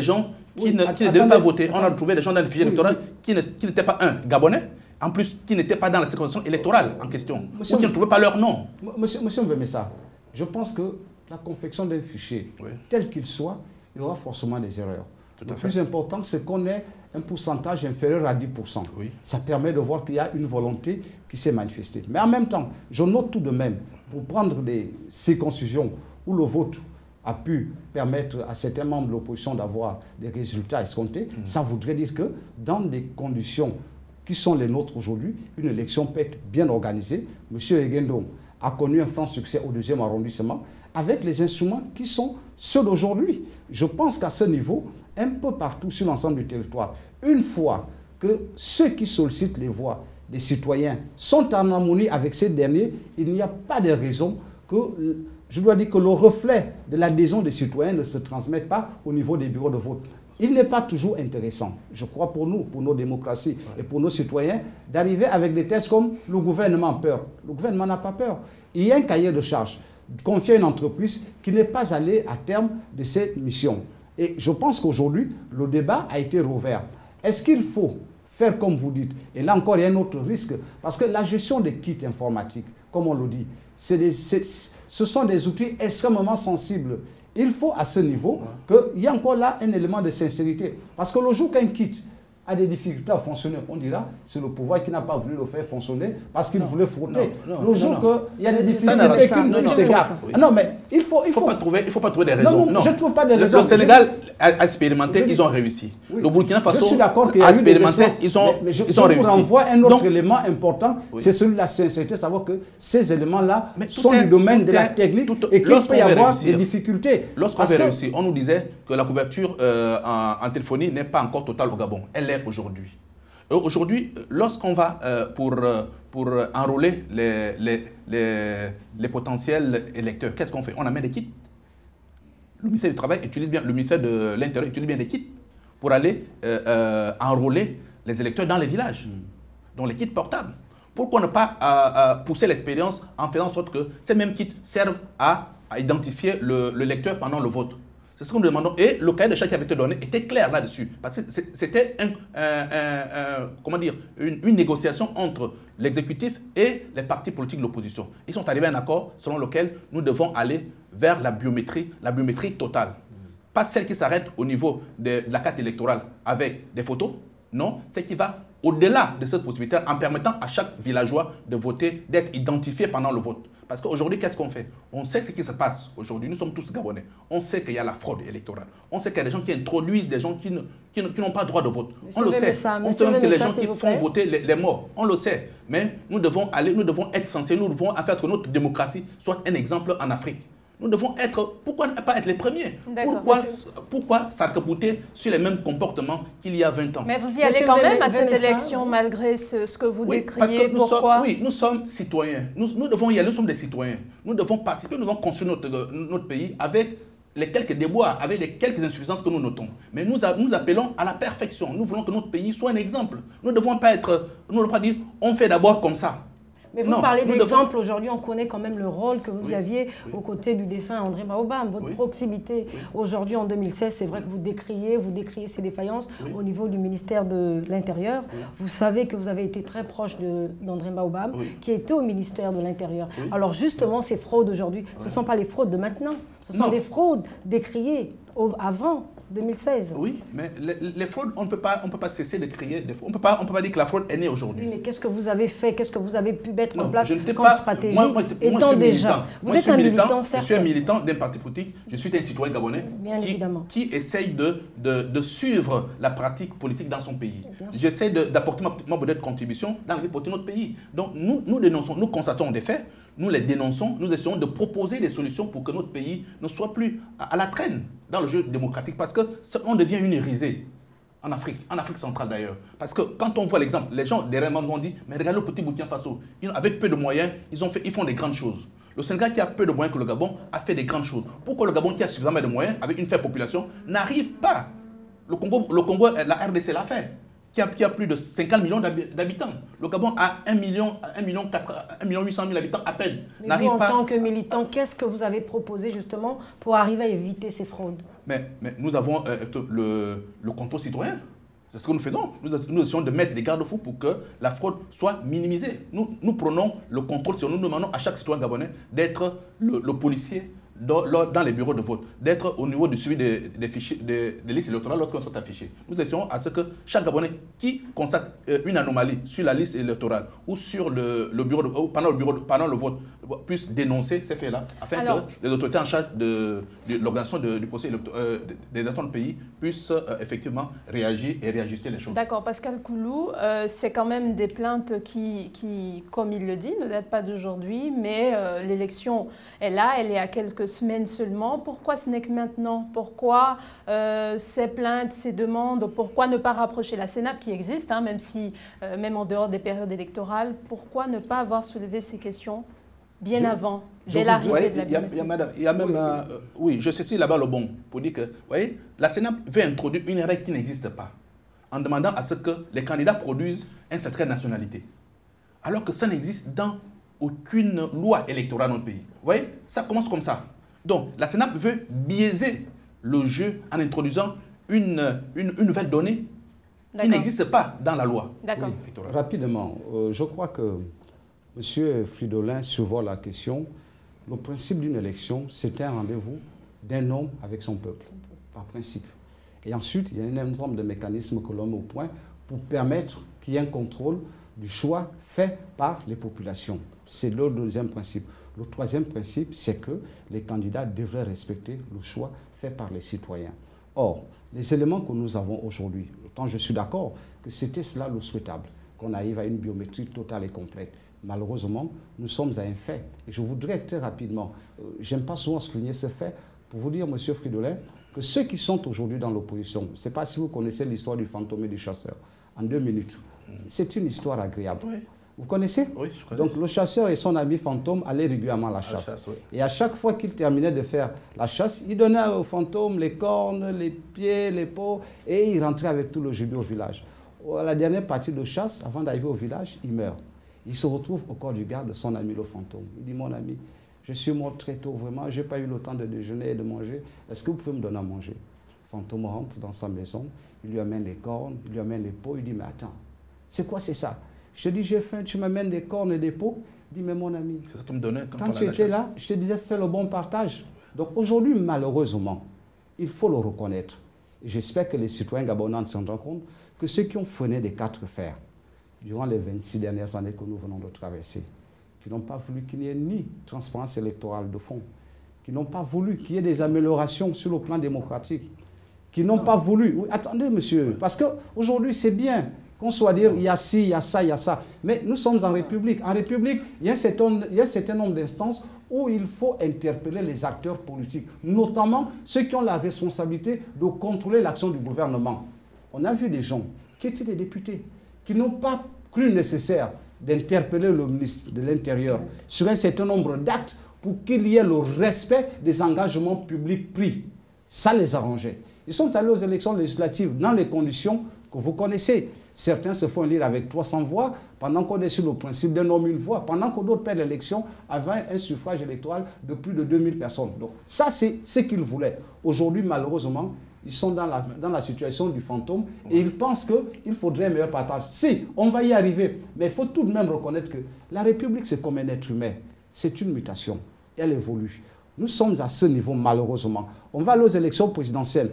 gens qui ne devaient pas voter. On a retrouvé des gens dans le fichier électoral qui n'étaient pas Gabonais, en plus qui n'étaient pas dans la circonscription électorale en question, ou qui ne trouvaient pas leur nom. Monsieur Vémessa, je pense que la confection d'un fichier, tel qu'il soit, il y aura forcément des erreurs. Le plus important, c'est qu'on ait un pourcentage inférieur à 10%. Ça permet de voir qu'il y a une volonté qui s'est manifestée. Mais en même temps, je note tout de même, pour prendre des circoncisions où le vote a pu permettre à certains membres de l'opposition d'avoir des résultats escomptés, ça voudrait dire que dans des conditions qui sont les nôtres aujourd'hui, une élection peut être bien organisée. M. Eguendo a connu un franc succès au 2e arrondissement avec les instruments qui sont ceux d'aujourd'hui. Je pense qu'à ce niveau, un peu partout sur l'ensemble du territoire, une fois que ceux qui sollicitent les voix des citoyens sont en harmonie avec ces derniers, il n'y a pas de raison que, je dois dire que le reflet de l'adhésion des citoyens ne se transmette pas au niveau des bureaux de vote. Il n'est pas toujours intéressant, je crois pour nous, pour nos démocraties et pour nos citoyens, d'arriver avec des tests comme le gouvernement a peur. Le gouvernement n'a pas peur. Il y a un cahier de charges confié à une entreprise qui n'est pas allée à terme de cette mission. Et je pense qu'aujourd'hui, le débat a été rouvert. Est-ce qu'il faut faire comme vous dites? Et là encore, il y a un autre risque, parce que la gestion des kits informatiques, comme on le dit, ce sont des outils extrêmement sensibles. Il faut à ce niveau qu'il y ait encore là un élément de sincérité. Parce que le jour qu'un kit a des difficultés à fonctionner, on dira c'est le pouvoir qui n'a pas voulu le faire fonctionner parce qu'il voulait frotter. Le jour qu'il y a des difficultés techniques, c'est grave. Non, mais il faut pas trouver des raisons. Non, je ne trouve pas des raisons. Le Sénégal a expérimenté, ils ont réussi. Le Burkina Faso a expérimenté, ils ont réussi. Je vous renvoie un autre élément important, c'est celui de la sincérité, savoir que ces éléments-là sont du domaine de la technique et qu'il peut y avoir des difficultés. Lorsqu'on avait réussi, on nous disait que la couverture en téléphonie n'est pas encore totale au Gabon. Elle l'est aujourd'hui. Aujourd'hui, lorsqu'on va pour enrôler les potentiels électeurs, qu'est-ce qu'on fait? On amène des kits. Le ministère du Travail utilise bien, le ministère de l'Intérieur utilise bien des kits pour aller enrôler les électeurs dans les villages. Donc les kits portables. Pourquoi ne pas pousser l'expérience en faisant en sorte que ces mêmes kits servent à identifier le lecteur pendant le vote? C'est ce que nous demandons. Et le cahier de charges qui avait été donné était clair là-dessus. Parce que c'était une négociation entre l'exécutif et les partis politiques de l'opposition. Ils sont arrivés à un accord selon lequel nous devons aller vers la biométrie totale. Pas celle qui s'arrête au niveau de la carte électorale avec des photos. Non, celle qui va au-delà de cette possibilité en permettant à chaque villageois de voter, d'être identifié pendant le vote. Parce qu'aujourd'hui, qu'est-ce qu'on fait? On sait ce qui se passe aujourd'hui. Nous sommes tous Gabonais. On sait qu'il y a la fraude électorale. On sait qu'il y a des gens qui introduisent des gens qui n'ont pas droit de vote. On le sait. On sait même que les gens qui font voter les morts. On le sait. Mais nous devons être censés, nous devons faire que notre démocratie soit un exemple en Afrique. Nous devons être, pourquoi ne pas être les premiers? Pourquoi s'arc-bouter sur les mêmes comportements qu'il y a 20 ans? Mais vous y allez quand même à cette élection malgré ce que vous décriez. Pourquoi? Nous sommes citoyens. Nous devons y aller, nous sommes des citoyens. Nous devons participer, nous devons construire notre pays avec les quelques déboires, avec les quelques insuffisances que nous notons. Mais nous appelons à la perfection. Nous voulons que notre pays soit un exemple. Nous ne devons pas dire on fait d'abord comme ça. Mais vous parlez d'exemple, aujourd'hui on connaît quand même le rôle que vous aviez aux côtés du défunt André Mahobam, votre proximité. Aujourd'hui en 2016, c'est vrai que vous décriez ces défaillances au niveau du ministère de l'Intérieur. Vous savez que vous avez été très proche d'André Mahobam, qui était au ministère de l'Intérieur. Alors justement, ces fraudes aujourd'hui, ce ne sont pas les fraudes de maintenant, ce sont des fraudes décriées avant 2016. Oui, mais les fraudes, on ne peut pas cesser de créer des fraudes. On ne peut pas dire que la fraude est née aujourd'hui. Oui, mais qu'est-ce que vous avez fait? Qu'est-ce que vous avez pu mettre en place comme pas, stratégie étant déjà vous êtes un militant, certes. Je suis un militant d'un parti politique. Je suis un citoyen gabonais qui essaye de suivre la pratique politique dans son pays. J'essaie d'apporter ma modeste contribution dans la vie politique de notre pays. Donc nous dénonçons, nous constatons des faits, nous les dénonçons, nous essayons de proposer des solutions pour que notre pays ne soit plus à la traîne dans le jeu démocratique, parce qu'on devient une risée en Afrique centrale d'ailleurs. Parce que quand on voit l'exemple, les gens derrière moi vont dire, mais regardez le petit Burkina Faso, avec peu de moyens, ils font des grandes choses. Le Sénégal qui a peu de moyens que le Gabon a fait des grandes choses. Pourquoi le Gabon qui a suffisamment de moyens, avec une faible population, n'arrive pas? Le Congo, la RDC l'a fait, qui a plus de 50 millions d'habitants. Le Gabon a 1,8 million habitants à peine. Mais vous, en tant que militant, qu'est-ce que vous avez proposé justement pour arriver à éviter ces fraudes? Mais nous avons le contrôle citoyen. C'est ce que nous faisons. Nous essayons de mettre des garde-fous pour que la fraude soit minimisée. Nous prenons le contrôle sur nous. Nous demandons à chaque citoyen gabonais d'être le policier dans les bureaux de vote, d'être au niveau du suivi des fichiers, des listes électorales lorsqu'on sont affichés. Nous essayons à ce que chaque Gabonais qui constate une anomalie sur la liste électorale ou sur le bureau pendant le vote puisse dénoncer ces faits-là, afin que les autorités en charge de l'organisation du procès des élections du pays puissent effectivement réagir et réajuster les choses. D'accord, Pascal Koulou, c'est quand même des plaintes qui, comme il le dit, ne datent pas d'aujourd'hui, mais l'élection est là, elle est à quelques semaines seulement. Pourquoi ce n'est que maintenant? Pourquoi ces plaintes, ces demandes? Pourquoi ne pas rapprocher la CENAP qui existe, hein, même en dehors des périodes électorales? Pourquoi ne pas avoir soulevé ces questions bien avant, dès l'arrivée de la biométrie? Il y a même, oui, je saisis là-bas le bon pour dire que, vous voyez, la CENAP veut introduire une règle qui n'existe pas, en demandant à ce que les candidats produisent un certificat de nationalité, alors que ça n'existe dans aucune loi électorale dans le pays. Vous voyez, ça commence comme ça. Donc, la CENAP veut biaiser le jeu en introduisant une nouvelle donnée qui n'existe pas dans la loi. D'accord. Oui, rapidement, je crois que M. Fridolin survole la question. Le principe d'une élection, c'est un rendez-vous d'un homme avec son peuple, par principe. Et ensuite, il y a un ensemble de mécanismes que l'on met au point pour permettre qu'il y ait un contrôle du choix fait par les populations. C'est le deuxième principe. Le troisième principe, c'est que les candidats devraient respecter le choix fait par les citoyens. Or, les éléments que nous avons aujourd'hui, autant je suis d'accord que c'était cela le souhaitable, qu'on arrive à une biométrie totale et complète. Malheureusement, nous sommes à un fait. Et je voudrais très rapidement, j'aime pas souvent souligner ce fait, pour vous dire, M. Fridolin, que ceux qui sont aujourd'hui dans l'opposition, je ne sais pas si vous connaissez l'histoire du fantôme et du chasseur, en 2 minutes. C'est une histoire agréable. Oui. Vous connaissez? Oui, je connais. Donc le chasseur et son ami fantôme allaient régulièrement à la chasse. Oui. Et à chaque fois qu'il terminait de faire la chasse, il donnait au fantôme les cornes, les pieds, les peaux, et il rentrait avec tout le gibier au village. À la dernière partie de chasse, avant d'arriver au village, il meurt. Il se retrouve au corps du garde de son ami le fantôme. Il dit, mon ami, je suis mort très tôt, vraiment, je n'ai pas eu le temps de déjeuner et de manger. Est-ce que vous pouvez me donner à manger? Le fantôme rentre dans sa maison, il lui amène les cornes, il lui amène les peaux, il dit, mais attends, c'est quoi c'est ça? Je te dis, j'ai faim, tu m'amènes des cornes et des peaux? Il dit, mais mon ami, c'est ce que me donnait quand tu étais là, je te disais, fais le bon partage. Donc aujourd'hui, malheureusement, il faut le reconnaître. Et j'espère que les citoyens gabonais se rendront compte que ceux qui ont freiné des 4 fers, durant les 26 dernières années que nous venons de traverser, qui n'ont pas voulu qu'il n'y ait ni transparence électorale de fond, qui n'ont pas voulu qu'il y ait des améliorations sur le plan démocratique, qui n'ont pas voulu... Oui, attendez, monsieur, parce qu'aujourd'hui, c'est bien qu'on soit dire, il y a ci, il y a ça, il y a ça. Mais nous sommes en République. En République, il y a un certain nombre d'instances où il faut interpeller les acteurs politiques, notamment ceux qui ont la responsabilité de contrôler l'action du gouvernement. On a vu des gens qui étaient des députés, qui n'ont pas cru nécessaire d'interpeller le ministre de l'Intérieur sur un certain nombre d'actes pour qu'il y ait le respect des engagements publics pris. Ça les arrangeait. Ils sont allés aux élections législatives dans les conditions que vous connaissez. Certains se font élire avec 300 voix, pendant qu'on est sur le principe d'un homme, une voix, pendant que d'autres perdent l'élection avec un suffrage électoral de plus de 2000 personnes. Donc ça, c'est ce qu'ils voulaient. Aujourd'hui, malheureusement, ils sont dans la situation du fantôme et ils pensent qu'il faudrait un meilleur partage. Si, on va y arriver, mais il faut tout de même reconnaître que la République, c'est comme un être humain. C'est une mutation. Elle évolue. Nous sommes à ce niveau, malheureusement. On va aller aux élections présidentielles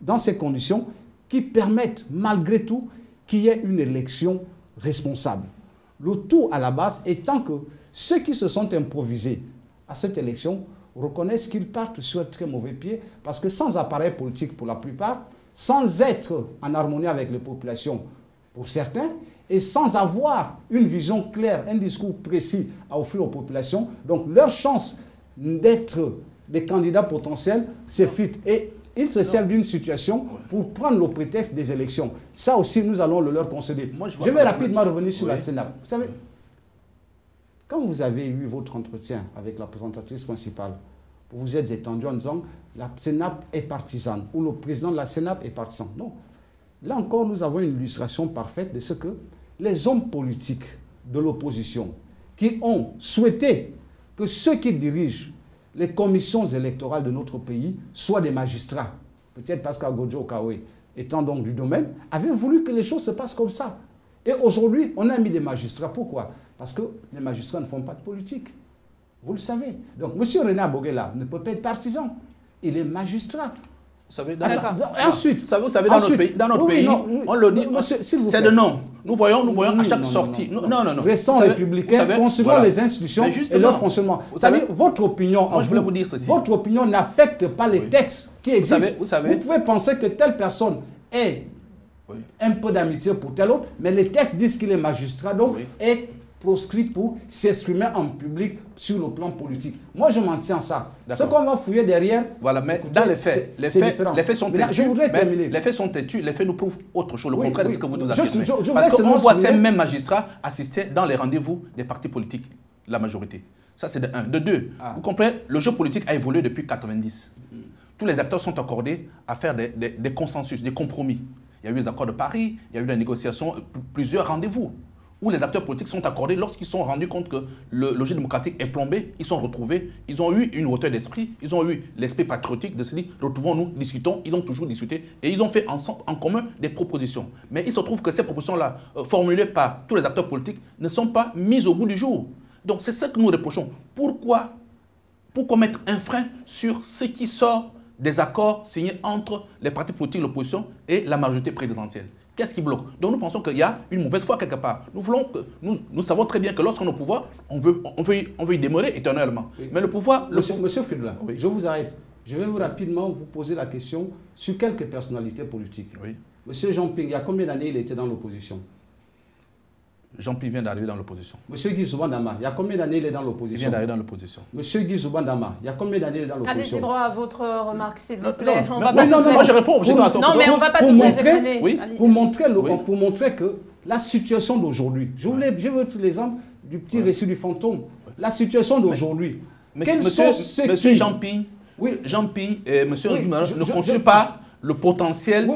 dans ces conditions qui permettent, malgré tout, qu'il y ait une élection responsable. Le tout, à la base, étant que ceux qui se sont improvisés à cette élection reconnaissent qu'ils partent sur un très mauvais pied, parce que sans appareil politique pour la plupart, sans être en harmonie avec les populations pour certains, et sans avoir une vision claire, un discours précis à offrir aux populations, donc leur chance d'être des candidats potentiels s'effrite. Et ils se servent d'une situation pour prendre le prétexte des élections. Ça aussi, nous allons le leur concéder. Je vais rapidement revenir sur la Sénap. Vous savez, quand vous avez eu votre entretien avec la présentatrice principale, vous vous êtes étendu en disant la Sénap est partisane ou le président de la Sénap est partisan. Non. Là encore, nous avons une illustration parfaite de ce que les hommes politiques de l'opposition qui ont souhaité que ceux qui dirigent les commissions électorales de notre pays soient des magistrats, peut-être parce qu'Agodjo Okawe, étant donc du domaine, avait voulu que les choses se passent comme ça. Et aujourd'hui, on a mis des magistrats. Pourquoi? Parce que les magistrats ne font pas de politique. Vous le savez. Donc, M. René Aboguela ne peut pas être partisan. Il est magistrat. Vous savez, ensuite, vous savez, dans notre pays, on le dit, c'est de non. Nous voyons à chaque sortie. Non. Restons républicains, considérons les institutions et leur fonctionnement. C'est-à-dire, votre opinion, moi, je voulais vous dire ceci. Votre opinion n'affecte pas les textes qui existent. Vous pouvez penser que telle personne est un peu d'amitié pour telle autre, mais les textes disent qu'il est magistrat, donc est proscrit pour s'exprimer en public sur le plan politique. Moi, je m'en tiens à ça. Ce qu'on va fouiller derrière... Voilà, mais écoutez, dans les faits, les faits sont têtus. Je voudrais terminer. Les faits sont têtus, les faits nous prouvent autre chose, le contraire de ce que vous nous affirmez. Parce qu'on voit ces mêmes magistrats assister dans les rendez-vous des partis politiques, la majorité. Ça, c'est de un. De deux, vous comprenez, le jeu politique a évolué depuis 1990. Tous les acteurs sont accordés à faire des consensus, des compromis. Il y a eu les accords de Paris, il y a eu la négociation, plusieurs rendez-vous où les acteurs politiques sont accordés lorsqu'ils se sont rendus compte que le jeu démocratique est plombé, ils sont retrouvés, ils ont eu une hauteur d'esprit, ils ont eu l'esprit patriotique de se dire, retrouvons-nous, discutons, ils ont toujours discuté et ils ont fait ensemble, en commun des propositions. Mais il se trouve que ces propositions-là, formulées par tous les acteurs politiques, ne sont pas mises au goût du jour. Donc c'est ce que nous reprochons. Pourquoi mettre un frein sur ce qui sort des accords signés entre les partis politiques de l'opposition et la majorité présidentielle? Qu'est-ce qui bloque? Donc nous pensons qu'il y a une mauvaise foi quelque part. Nous savons très bien que lorsqu'on est au pouvoir, on veut y demeurer éternellement. Oui. Mais le pouvoir... Monsieur Fridolin, je vous arrête. Je vais rapidement vous poser la question sur quelques personnalités politiques. Oui. Monsieur Jean-Ping, il y a combien d'années il était dans l'opposition? Jean-Pierre vient d'arriver dans l'opposition. Monsieur Guy Zoubandama, il y a combien d'années il est dans l'opposition? Il vient d'arriver dans l'opposition. Monsieur Guy Zoubandama, il y a combien d'années il est dans l'opposition? Allez-y droit à votre remarque, s'il vous plaît. Non, moi je réponds. Non, mais on ne va pas tous les écouter. Oui. Pour montrer que la situation d'aujourd'hui, je veux l'exemple du petit récit du fantôme. La situation d'aujourd'hui. Monsieur Jean-Pierre, monsieur ne conçut pas le potentiel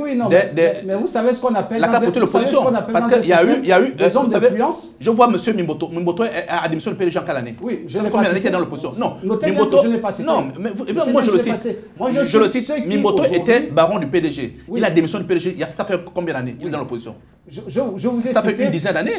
mais vous savez ce qu'on appelle la capacité de l'opposition. Parce qu'il y a eu des hommes d'influence. Je vois M. Mimboto. Mimboto a démissionné du PDG en quelle année? Oui, je n'ai pas cité dans l'opposition. Non, Mimboto, je n'ai pas cité. Non, mais moi je le cite. Je le cite. Mimboto était baron du PDG. Il a démissionné du PDG. Ça fait combien d'années? Il est dans l'opposition. Je vous ai ça fait une dizaine d'années.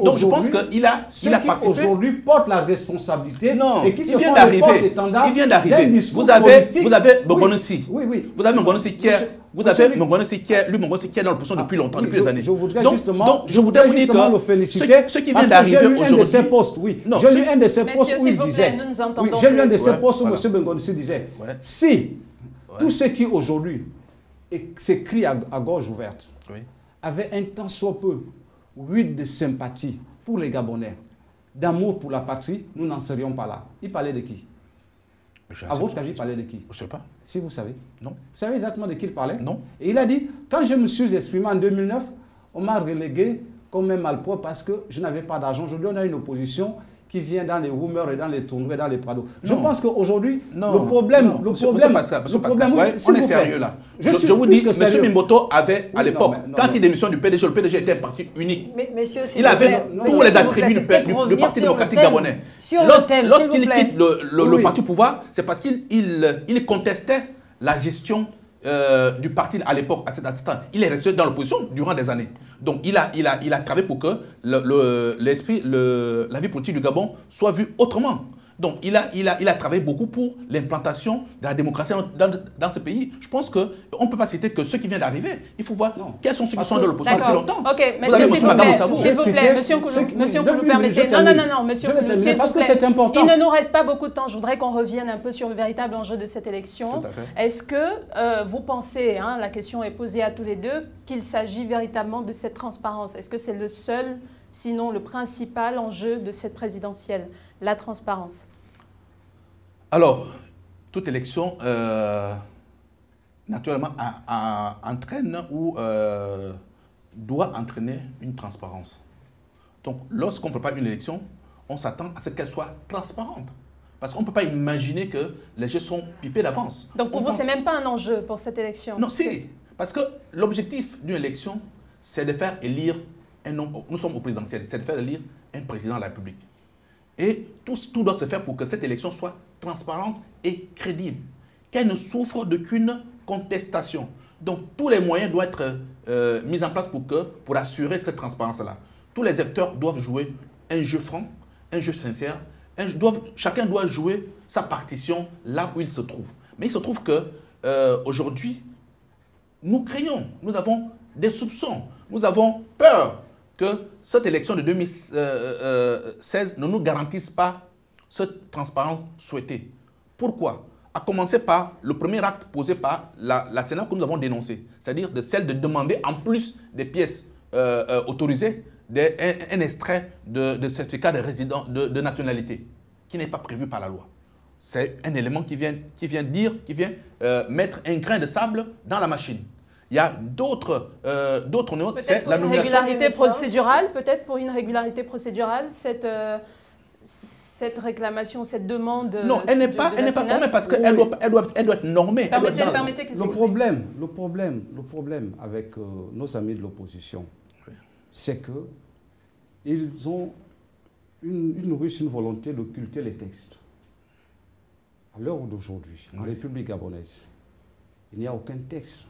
Donc je pense qu'il a participé. Aujourd'hui portent la responsabilité. Non, et qui il vient d'arriver. Il vient d'arriver. Vous avez Mogonossi. Oui. Vous avez Mogonossi qui est. Vous avez Mogonossi qui est dans l'opposition depuis longtemps, depuis des années. Je voudrais justement le féliciter. Ce qui vient d'arriver aujourd'hui. J'ai lu un de ses postes, oui. J'ai lu un de ses postes où il disait. J'ai lu un de ses postes où M. Mogonossi disait si tous ceux qui aujourd'hui s'écrient à gorge ouverte avait un tant soit peu, de sympathie pour les Gabonais, d'amour pour la patrie, nous n'en serions pas là. Il parlait de qui? À votre avis, il parlait de qui? Je ne sais pas. Si vous savez. Non. Vous savez exactement de qui il parlait? Non. Et il a dit, quand je me suis exprimé en 2009, on m'a relégué comme un malpropre parce que je n'avais pas d'argent. Aujourd'hui, on a une opposition qui vient dans les rumeurs et dans les tournois et dans les prados. Je pense qu'aujourd'hui, le problème... on est sérieux là. Je vous dis, M. Mimboto avait, à l'époque, quand il démissionne du PDG, le PDG était un parti unique. Il avait tous les attributs du Parti démocratique gabonais. Lorsqu'il quitte le parti au pouvoir, c'est parce qu'il contestait la gestion du parti à l'époque, à cet instant. Il est resté dans l'opposition durant des années. Donc il a travaillé pour que la vie politique du Gabon soit vue autrement. Donc il a travaillé beaucoup pour l'implantation de la démocratie dans ce pays. Je pense qu'on ne peut pas citer que ceux qui viennent d'arriver. Il faut voir quels sont ceux qui sont dans l'opposition depuis longtemps. Ok, monsieur, s'il vous plaît, monsieur Koulou, permettez. Non, monsieur Koulou, s'il vous plaît. Il ne nous reste pas beaucoup de temps. Je voudrais qu'on revienne un peu sur le véritable enjeu de cette élection. Est-ce que vous pensez, la question est posée à tous les deux, qu'il s'agit véritablement de cette transparence? Est-ce que c'est le seul, sinon le principal enjeu de cette présidentielle, la transparence? Alors, toute élection, naturellement, entraîne ou doit entraîner une transparence. Donc, lorsqu'on prépare une élection, on s'attend à ce qu'elle soit transparente. Parce qu'on ne peut pas imaginer que les jeux sont pipés d'avance. Donc, pour vous, ce n'est même pas un enjeu pour cette élection? Non, si. Parce que l'objectif d'une élection, c'est de faire élire un homme. Nous sommes au présidentiel, c'est de faire élire un président de la République. Et tout doit se faire pour que cette élection soit transparente et crédible, qu'elle ne souffre d'aucune contestation. Donc, tous les moyens doivent être mis en place pour assurer cette transparence-là. Tous les acteurs doivent jouer un jeu franc, un jeu sincère. Chacun doit jouer sa partition là où il se trouve. Mais il se trouve qu'aujourd'hui, nous craignons, nous avons des soupçons, nous avons peur que cette élection de 2016 ne nous garantisse pas cette transparence souhaitée. Pourquoi? À commencer par le premier acte posé par la Sénat que nous avons dénoncé, c'est-à-dire celle de demander en plus des pièces autorisées un extrait de certificat de résident de nationalité qui n'est pas prévu par la loi. C'est un élément qui vient mettre un grain de sable dans la machine. Il y a d'autres nuances. C'est la régularité procédurale, peut-être pour une régularité procédurale, cette réclamation, cette demande. Non, elle n'est pas formée parce qu'elle doit être normée. Permettez le problème avec nos amis de l'opposition, c'est qu'ils ont une volonté d'occulter les textes. À l'heure d'aujourd'hui, en République gabonaise, il n'y a aucun texte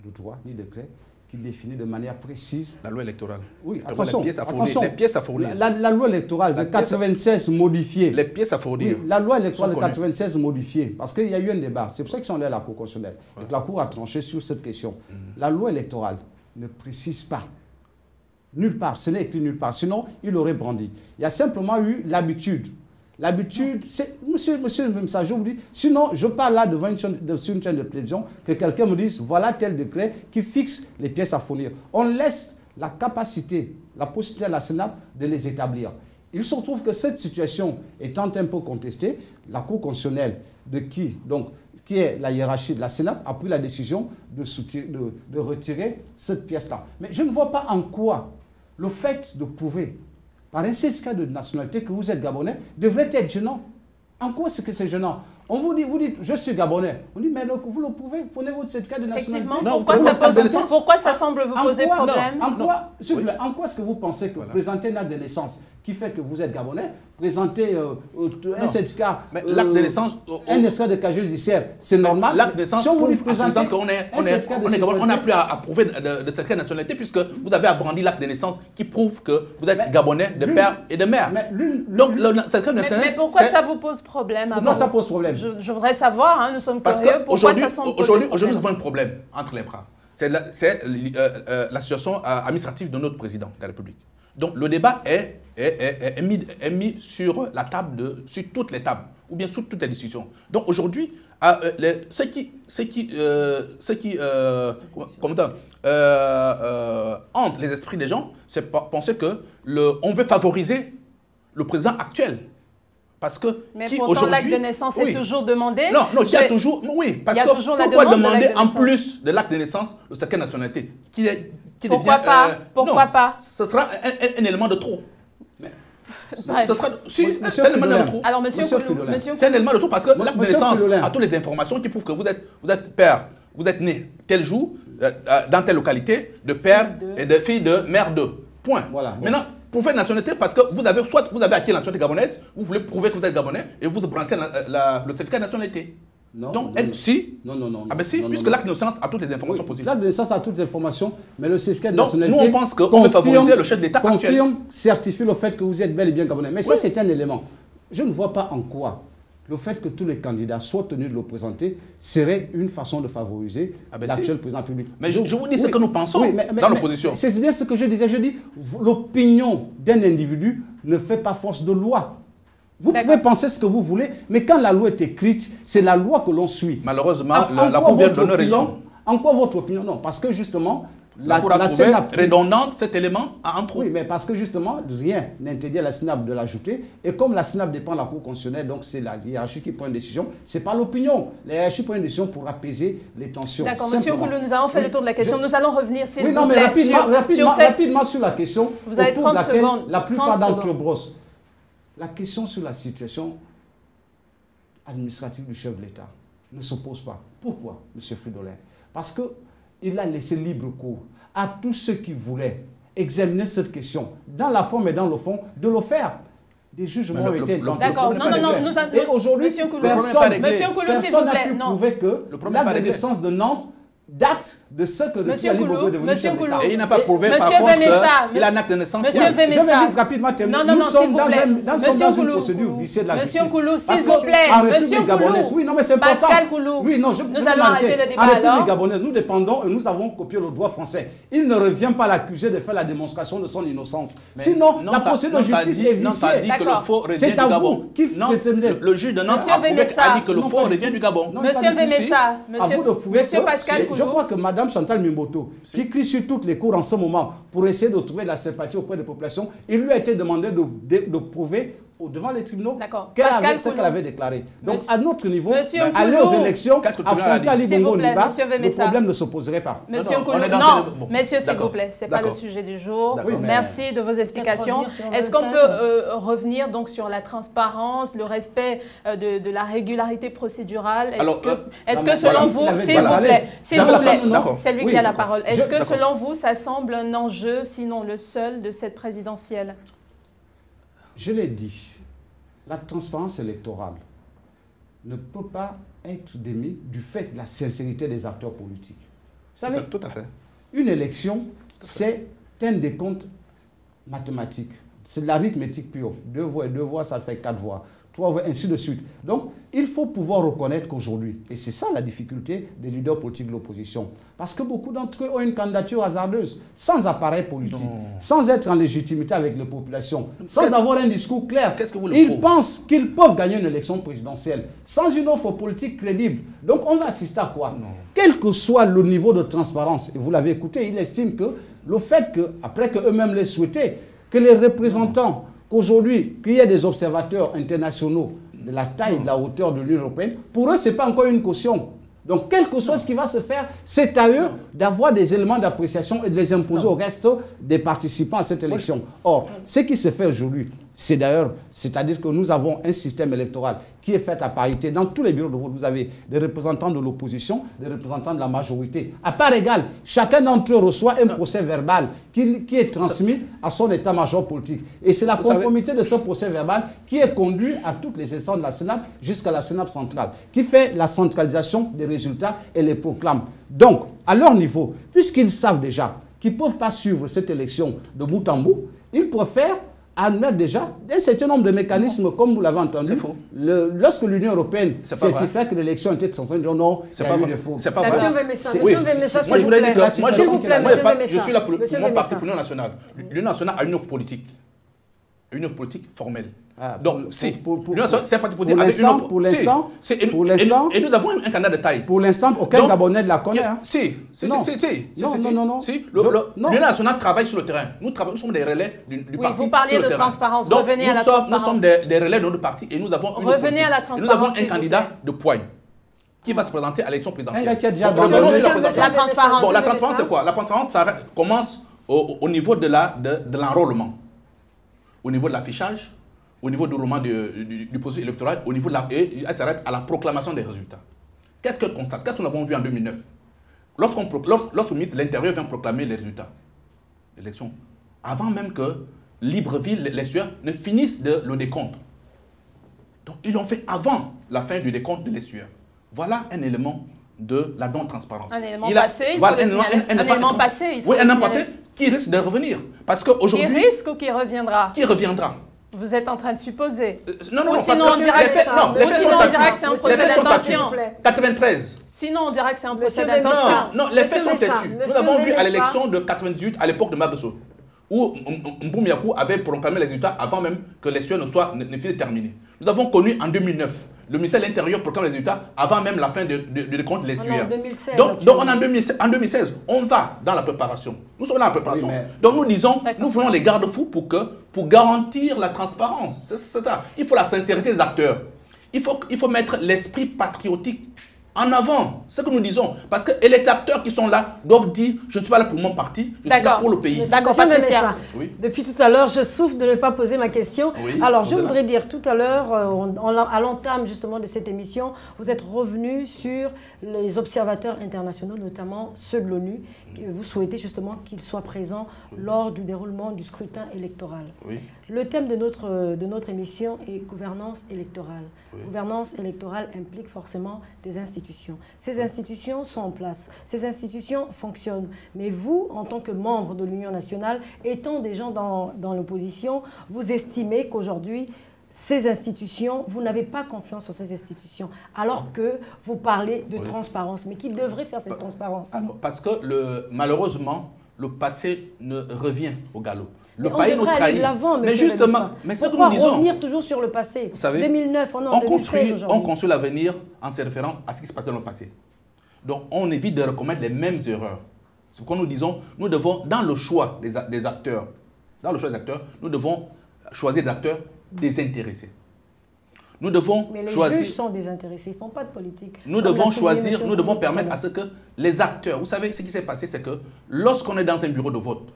de droit ni de décret qui définit de manière précise la loi électorale. Oui, attention, les pièces à fournir. La loi électorale de 96 modifiée. Les pièces à fournir. Oui, la loi électorale de 96 modifiée, parce qu'il y a eu un débat. C'est pour ça qu'ils sont allés à la Cour constitutionnelle. Ouais. La Cour a tranché sur cette question. La loi électorale ne précise pas. Nulle part. Ce n'est écrit nulle part. Sinon, il aurait brandi. Il y a simplement eu l'habitude. L'habitude, c'est, monsieur Mbemsa, je vous dis, sinon je parle là devant une chaîne de télévision, que quelqu'un me dise, voilà tel décret qui fixe les pièces à fournir. On laisse la capacité, la possibilité à la Sénat de les établir. Il se trouve que cette situation étant un peu contestée, la Cour constitutionnelle qui est la hiérarchie de la Sénat, a pris la décision de retirer cette pièce-là. Mais je ne vois pas en quoi le fait de prouver par un certificat de nationalité que vous êtes Gabonais, devrait être gênant. En quoi est-ce que c'est gênant? On vous dites, je suis Gabonais. On dit, mais donc, vous le prouvez, prenez votre certificat de nationalité. Pourquoi ça semble vous poser problème? En quoi est-ce que vous pensez que présenter un acte de naissance qui fait que vous êtes Gabonais, présenter un certificat, l'acte de naissance, un extrait de casier judiciaire, c'est normal? L'acte de naissance prouve qu'on n'a plus à prouver de certificat de nationalité puisque vous avez agrandi l'acte de naissance qui prouve que vous êtes Gabonais de père et de mère. Mais pourquoi ça vous pose problème? Pourquoi ça pose problème? Je voudrais savoir, nous sommes curieux, pourquoi ça semble poser problème? Aujourd'hui, nous avons un problème entre les bras. C'est la situation administrative de notre président de la République. Donc le débat est mis sur la table, sur toutes les tables, ou bien sur toutes les discussions. Donc aujourd'hui, ce qui hante les esprits des gens, c'est penser qu'on veut favoriser le président actuel. Parce que mais pourtant l'acte de naissance est toujours demandé. Non, il y a toujours, oui, parce que pourquoi demander en plus de l'acte de naissance le certificat de nationalité Pourquoi pas? Ce sera un élément de trop. Ce sera, si, c'est un élément de trop. Alors, monsieur Koulou, c'est un élément de trop parce que l'acte de naissance a toutes les informations qui prouvent que vous êtes père, vous êtes né tel jour, dans telle localité, de père et de fille de mère de. Point. Voilà. Maintenant, pour faire nationalité, parce que vous avez acquis la nationalité gabonaise, vous voulez prouver que vous êtes gabonais et vous branchez le certificat de nationalité. Non. Donc, si. Non. Ah ben si, puisque l'acte de naissance a toutes les informations possibles. L'acte de naissance a toutes les informations, mais le certificat de nationalité. Nous, on pense qu'on veut favoriser le chef de l'État actuel. Confirme, certifie le fait que vous êtes bel et bien gabonais. Mais ça, c'est un élément. Je ne vois pas en quoi le fait que tous les candidats soient tenus de le présenter serait une façon de favoriser l'actuel président de la République. Mais je vous dis ce que nous pensons dans l'opposition. C'est bien ce que je disais. Je dis, l'opinion d'un individu ne fait pas force de loi. Vous pouvez penser ce que vous voulez, mais quand la loi est écrite, c'est la loi que l'on suit. Malheureusement, la Cour vient de donner raison. En quoi votre opinion? Non, parce que justement, la Cour a trouvé redondante cet élément à entrer. Oui, mais parce que justement, rien n'interdit à la SNAP de l'ajouter. Et comme la SNAP dépend de la Cour constitutionnelle, donc c'est la hiérarchie qui prend une décision, ce n'est pas l'opinion. La hiérarchie prend une décision pour apaiser les tensions. D'accord, monsieur Koulou, nous avons fait le tour de la question. Nous allons revenir, s'il vous plaît, mais rapidement sur la question, vous avez 30 secondes. La plupart d'entre eux brossent. La question sur la situation administrative du chef de l'État ne se pose pas. Pourquoi, M. Fridolin? Parce qu'il a laissé libre cours à tous ceux qui voulaient examiner cette question, dans la forme et dans le fond, de le faire. Des jugements ont été intentés. D'accord, non, et aujourd'hui, personne n'a pu prouver que la naissance de Nantes date de ce que le Monsieur Koulou, Monsieur Koulou, et il n'a pas prouvé par contre qu'il a un acte de naissance. Monsieur Vémessa, je vais vite rapidement terminer. Nous sommes dans une procédure viciée de la justice. Monsieur Koulou, s'il vous plaît, Monsieur Koulou, oui, non, mais c'est important. Pascal Koulou, oui, non, nous allons arrêter le débat alors. En alors. République gabonaise, nous dépendons et nous avons copié le droit français. Il ne revient pas l'accuser de faire la démonstration de son innocence. Sinon, la procédure de justice est viciée. C'est à vous qui déterminez. Le juge de Nantes a dit que le faux revient du Gabon. Monsieur Vémessa, Monsieur Pascal Koulou. Je crois que Madame Chantal Mimboto, qui crie sur toutes les cours en ce moment pour essayer de trouver la sympathie auprès des populations, il lui a été demandé de prouver devant les tribunaux ce qu'elle avait déclaré. Donc, à notre niveau, aller aux élections, affronter Ali Bongo Niba, le problème ne s'opposerait pas. Monsieur Koulou, non, messieurs, s'il vous plaît, ce n'est pas le sujet du jour. Merci de vos explications. Est-ce qu'on peut revenir donc sur la transparence, le respect de la régularité procédurale? Est-ce que selon vous, s'il vous plaît, c'est lui qui a la parole, est-ce que selon vous, ça semble un enjeu, sinon le seul, de cette présidentielle? Je l'ai dit, la transparence électorale ne peut pas être démise du fait de la sincérité des acteurs politiques. Vous savez, tout à fait. Une élection, c'est un décompte mathématique. C'est de l'arithmétique pure. 2 voix et 2 voix, ça fait 4 voix. 3 voix, ainsi de suite. Donc, il faut pouvoir reconnaître qu'aujourd'hui, et c'est ça la difficulté des leaders politiques de l'opposition, parce que beaucoup d'entre eux ont une candidature hasardeuse, sans appareil politique, sans être en légitimité avec les populations, sans avoir un discours clair. Ils pensent qu'ils peuvent gagner une élection présidentielle sans une offre politique crédible. Donc, on va assister à quoi? Quel que soit le niveau de transparence, et vous l'avez écouté, il estime que le fait que, après qu'eux-mêmes l'aient souhaité, que les représentants qu'aujourd'hui, qu'il y ait des observateurs internationaux de la taille, de la hauteur de l'Union européenne, pour eux, ce n'est pas encore une caution. Donc, quel que soit ce qui va se faire, c'est à eux d'avoir des éléments d'appréciation et de les imposer au reste des participants à cette élection. Or, ce qui se fait aujourd'hui, c'est d'ailleurs, c'est-à-dire que nous avons un système électoral qui est fait à parité. Dans tous les bureaux de vote, vous avez des représentants de l'opposition, des représentants de la majorité. À part égale, chacun d'entre eux reçoit un procès verbal qui est transmis à son état-major politique. Et c'est la conformité de ce procès verbal qui est conduit à toutes les instances de la SNAP jusqu'à la SNAP centrale, qui fait la centralisation des résultats et les proclame. Donc, à leur niveau, puisqu'ils savent déjà qu'ils ne peuvent pas suivre cette élection de bout en bout, ils préfèrent admettre déjà un certain nombre de mécanismes, comme vous l'avez entendu. C'est faux. Lorsque l'Union européenne certifie que l'élection était transparente, ils disent non, il y a eu des faux. C'est pas vrai. Moi, je voulais dire que je suis là pour mon parti, pour l'Union nationale. L'Union nationale a une offre politique. Une offre politique formelle. Donc, c'est un parti politique avec une offre. Pour l'instant, et nous avons un candidat de taille. Pour l'instant, aucun Gabonais ne la connaît. Non. L'Union nationale travaille sur le terrain. Nous sommes des relais du parti. Vous parliez de transparence. Revenez à la transparence. Nous sommes des relais de notre parti et nous avons nous avons un candidat de poigne qui va se présenter à l'élection présidentielle. La transparence. Bon, la transparence, c'est quoi? La transparence, ça commence au niveau de l'enrôlement, au niveau de l'affichage, au niveau du roulement du processus électoral, au niveau de et elle s'arrête à la proclamation des résultats. Qu'est-ce qu'elle constate? Qu'est-ce que nous avons vu en 2009? Lorsque le ministre de l'Intérieur vient proclamer les résultats de l'élection, avant même que Libreville, les sueurs, ne finissent le décompte. Donc, ils l'ont fait avant la fin du décompte de les sueurs. Voilà un élément de la non-transparence. Un élément passé, il faut le signaler. Un élément passé, il faut oui, le un élément signaler. passé qui risque de revenir. Parce qu'aujourd'hui... Qui risque ou qui reviendra? Qui reviendra? Vous êtes en train de supposer. Non, ou non, sinon on dira que c'est un procès d'intention. 93. Sinon on dira que c'est un procès d'intention. Non, les faits sont têtus. Nous avons vu à l'élection de 98, à l'époque de Mabesso, où Mboumiakou avait proclamé les résultats avant même que les sueurs ne finissent terminées. Nous avons connu en 2009, le ministère de l'Intérieur proclame les résultats avant même la fin du décompte des sueurs. Donc on est en 2016, on va dans la préparation. Nous sommes dans la préparation. Oui, donc nous disons, nous voulons les garde-fous pour garantir la transparence. C'est ça. Il faut la sincérité des acteurs. Il faut mettre l'esprit patriotique en avant, ce que nous disons. Parce que les acteurs qui sont là doivent dire, je ne suis pas là pour mon parti, je suis là pour le pays. D'accord, Patricia. Oui. Depuis tout à l'heure, je souffre de ne pas poser ma question. Oui, alors, je voudrais dire, tout à l'heure, à l'entame justement de cette émission, vous êtes revenu sur les observateurs internationaux, notamment ceux de l'ONU. Vous souhaitez justement qu'ils soient présents lors du déroulement du scrutin électoral. Oui. Le thème de notre émission est gouvernance électorale. Oui. Gouvernance électorale implique forcément des institutions. Ces institutions sont en place. Ces institutions fonctionnent. Mais vous, en tant que membre de l'Union nationale, étant des gens dans l'opposition, vous estimez qu'aujourd'hui, ces institutions, vous n'avez pas confiance en ces institutions, alors que vous parlez de transparence. Mais qui devrait faire cette transparence? Alors, parce que malheureusement, le passé ne revient au galop. Le pays nous trahit. Mais justement, ce que nous disons, revenir toujours sur le passé? Vous savez, 2009, on est en 2016 aujourd'hui. On construit l'avenir en se référant à ce qui se passe dans le passé. Donc, on évite de recommettre les mêmes erreurs. C'est pourquoi nous disons, nous devons, dans le choix des acteurs, nous devons choisir des acteurs désintéressés. Nous devons mais les choisir. Juges sont désintéressés, ils ne font pas de politique. Nous devons choisir, nous devons permettre à ce que les acteurs, vous savez, ce qui s'est passé, c'est que lorsqu'on est dans un bureau de vote,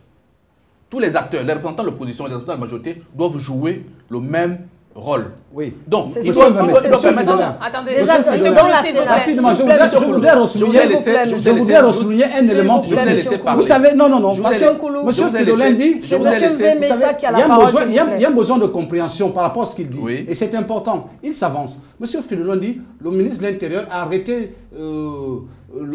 tous les acteurs, les représentants de l'opposition, les représentants de la majorité, doivent jouer le même rôle. Oui. Donc, il doit permettre... Attendez, rapidement, je voudrais ressouligner un élément. Vous savez, non, parce que M. Fridolin dit... Il y a besoin de compréhension par rapport à ce qu'il dit. Et c'est important. Il s'avance. M. Fridolin dit, le ministre de l'Intérieur a arrêté...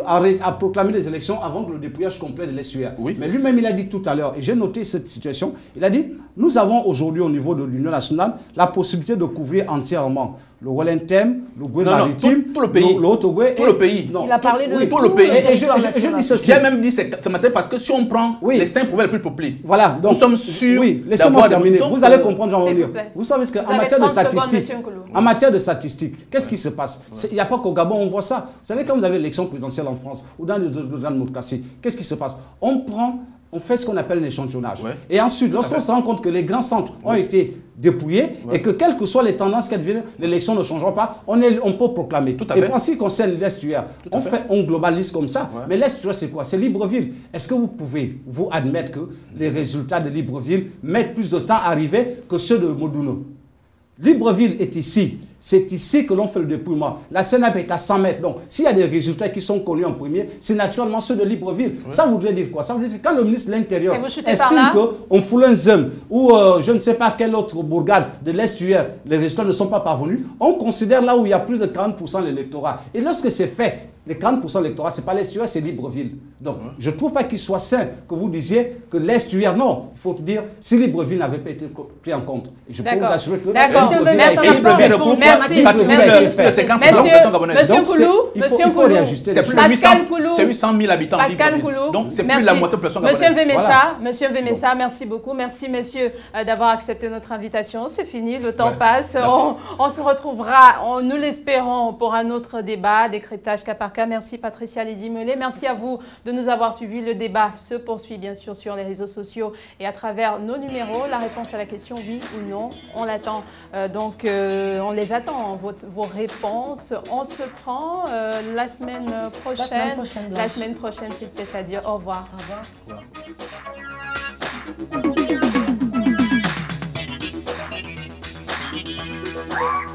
a proclamé les élections avant le dépouillage complet de l'SUR. Oui. Mais lui-même, il a dit tout à l'heure, et j'ai noté cette situation, il a dit, nous avons aujourd'hui au niveau de l'Union nationale la possibilité de couvrir entièrement le Wellington, le Goué maritime, tout le pays. Le Haut-Goué. Tout le pays. Il a parlé de tout le pays. Et je dis ceci. J'ai même dit ce matin parce que si on prend les 5 provinces les plus peuplées, voilà, donc, nous sommes sûrs. Oui, laissez-moi terminer. Vous allez comprendre, j'en reviens. Vous savez ce qu'en matière de statistiques, qu'est-ce qui se passe? Il n'y a pas qu'au Gabon, on voit ça. Vous savez, quand vous avez l'élection présidentielle en France ou dans les autres démocraties, qu'est-ce qui se passe? On fait ce qu'on appelle un échantillonnage. Ouais. Et ensuite, lorsqu'on se rend compte que les grands centres ont été dépouillés et que quelles que soient les tendances qu'elles viennent, l'élection ne changera pas, on peut proclamer. Et pour ce qui concerne l'Est-UR, on globalise comme ça. Ouais. Mais l'Est-UR, c'est quoi? C'est Libreville. Est-ce que vous pouvez, vous, admettre que les résultats de Libreville mettent plus de temps à arriver que ceux de Modouno? Libreville est ici. C'est ici que l'on fait le dépouillement. La CNAP est à 100 mètres. Donc, s'il y a des résultats qui sont connus en premier, c'est naturellement ceux de Libreville. Oui. Ça voudrait dire quoi? Ça veut dire que quand le ministre de l'Intérieur estime qu'on foule un ZEM ou je ne sais pas quelle autre bourgade de l'Est-UR, les résultats ne sont pas parvenus, on considère là où il y a plus de 40% l'électorat. Et lorsque c'est fait, les 40% de l'électorat, ce n'est pas l'Est-UR, c'est Libreville. Donc, je ne trouve pas qu'il soit sain que vous disiez que l'Est-UR, non. Il faut dire si Libreville n'avait pas été pris en compte. Et je peux vous assurer que Monsieur Koulou, Pascal Koulou, c'est 800 000 habitants. Pascal Koulou, donc c'est plus la moitié de la population gabonaise. Monsieur Vemessa, merci beaucoup. Merci, messieurs, d'avoir accepté notre invitation. C'est fini, le temps passe. On se retrouvera, nous l'espérons, pour un autre débat, décryptage cas par cas. Merci, Patricia Ledy-Mollet. Merci à vous de nous avoir suivis. Le débat se poursuit, bien sûr, sur les réseaux sociaux et à travers nos numéros. La réponse à la question, oui ou non, on l'attend. On les attend, vos réponses. On se prend la semaine prochaine. La semaine prochaine, c'est peut-être à dire au revoir. Au revoir. Thank you.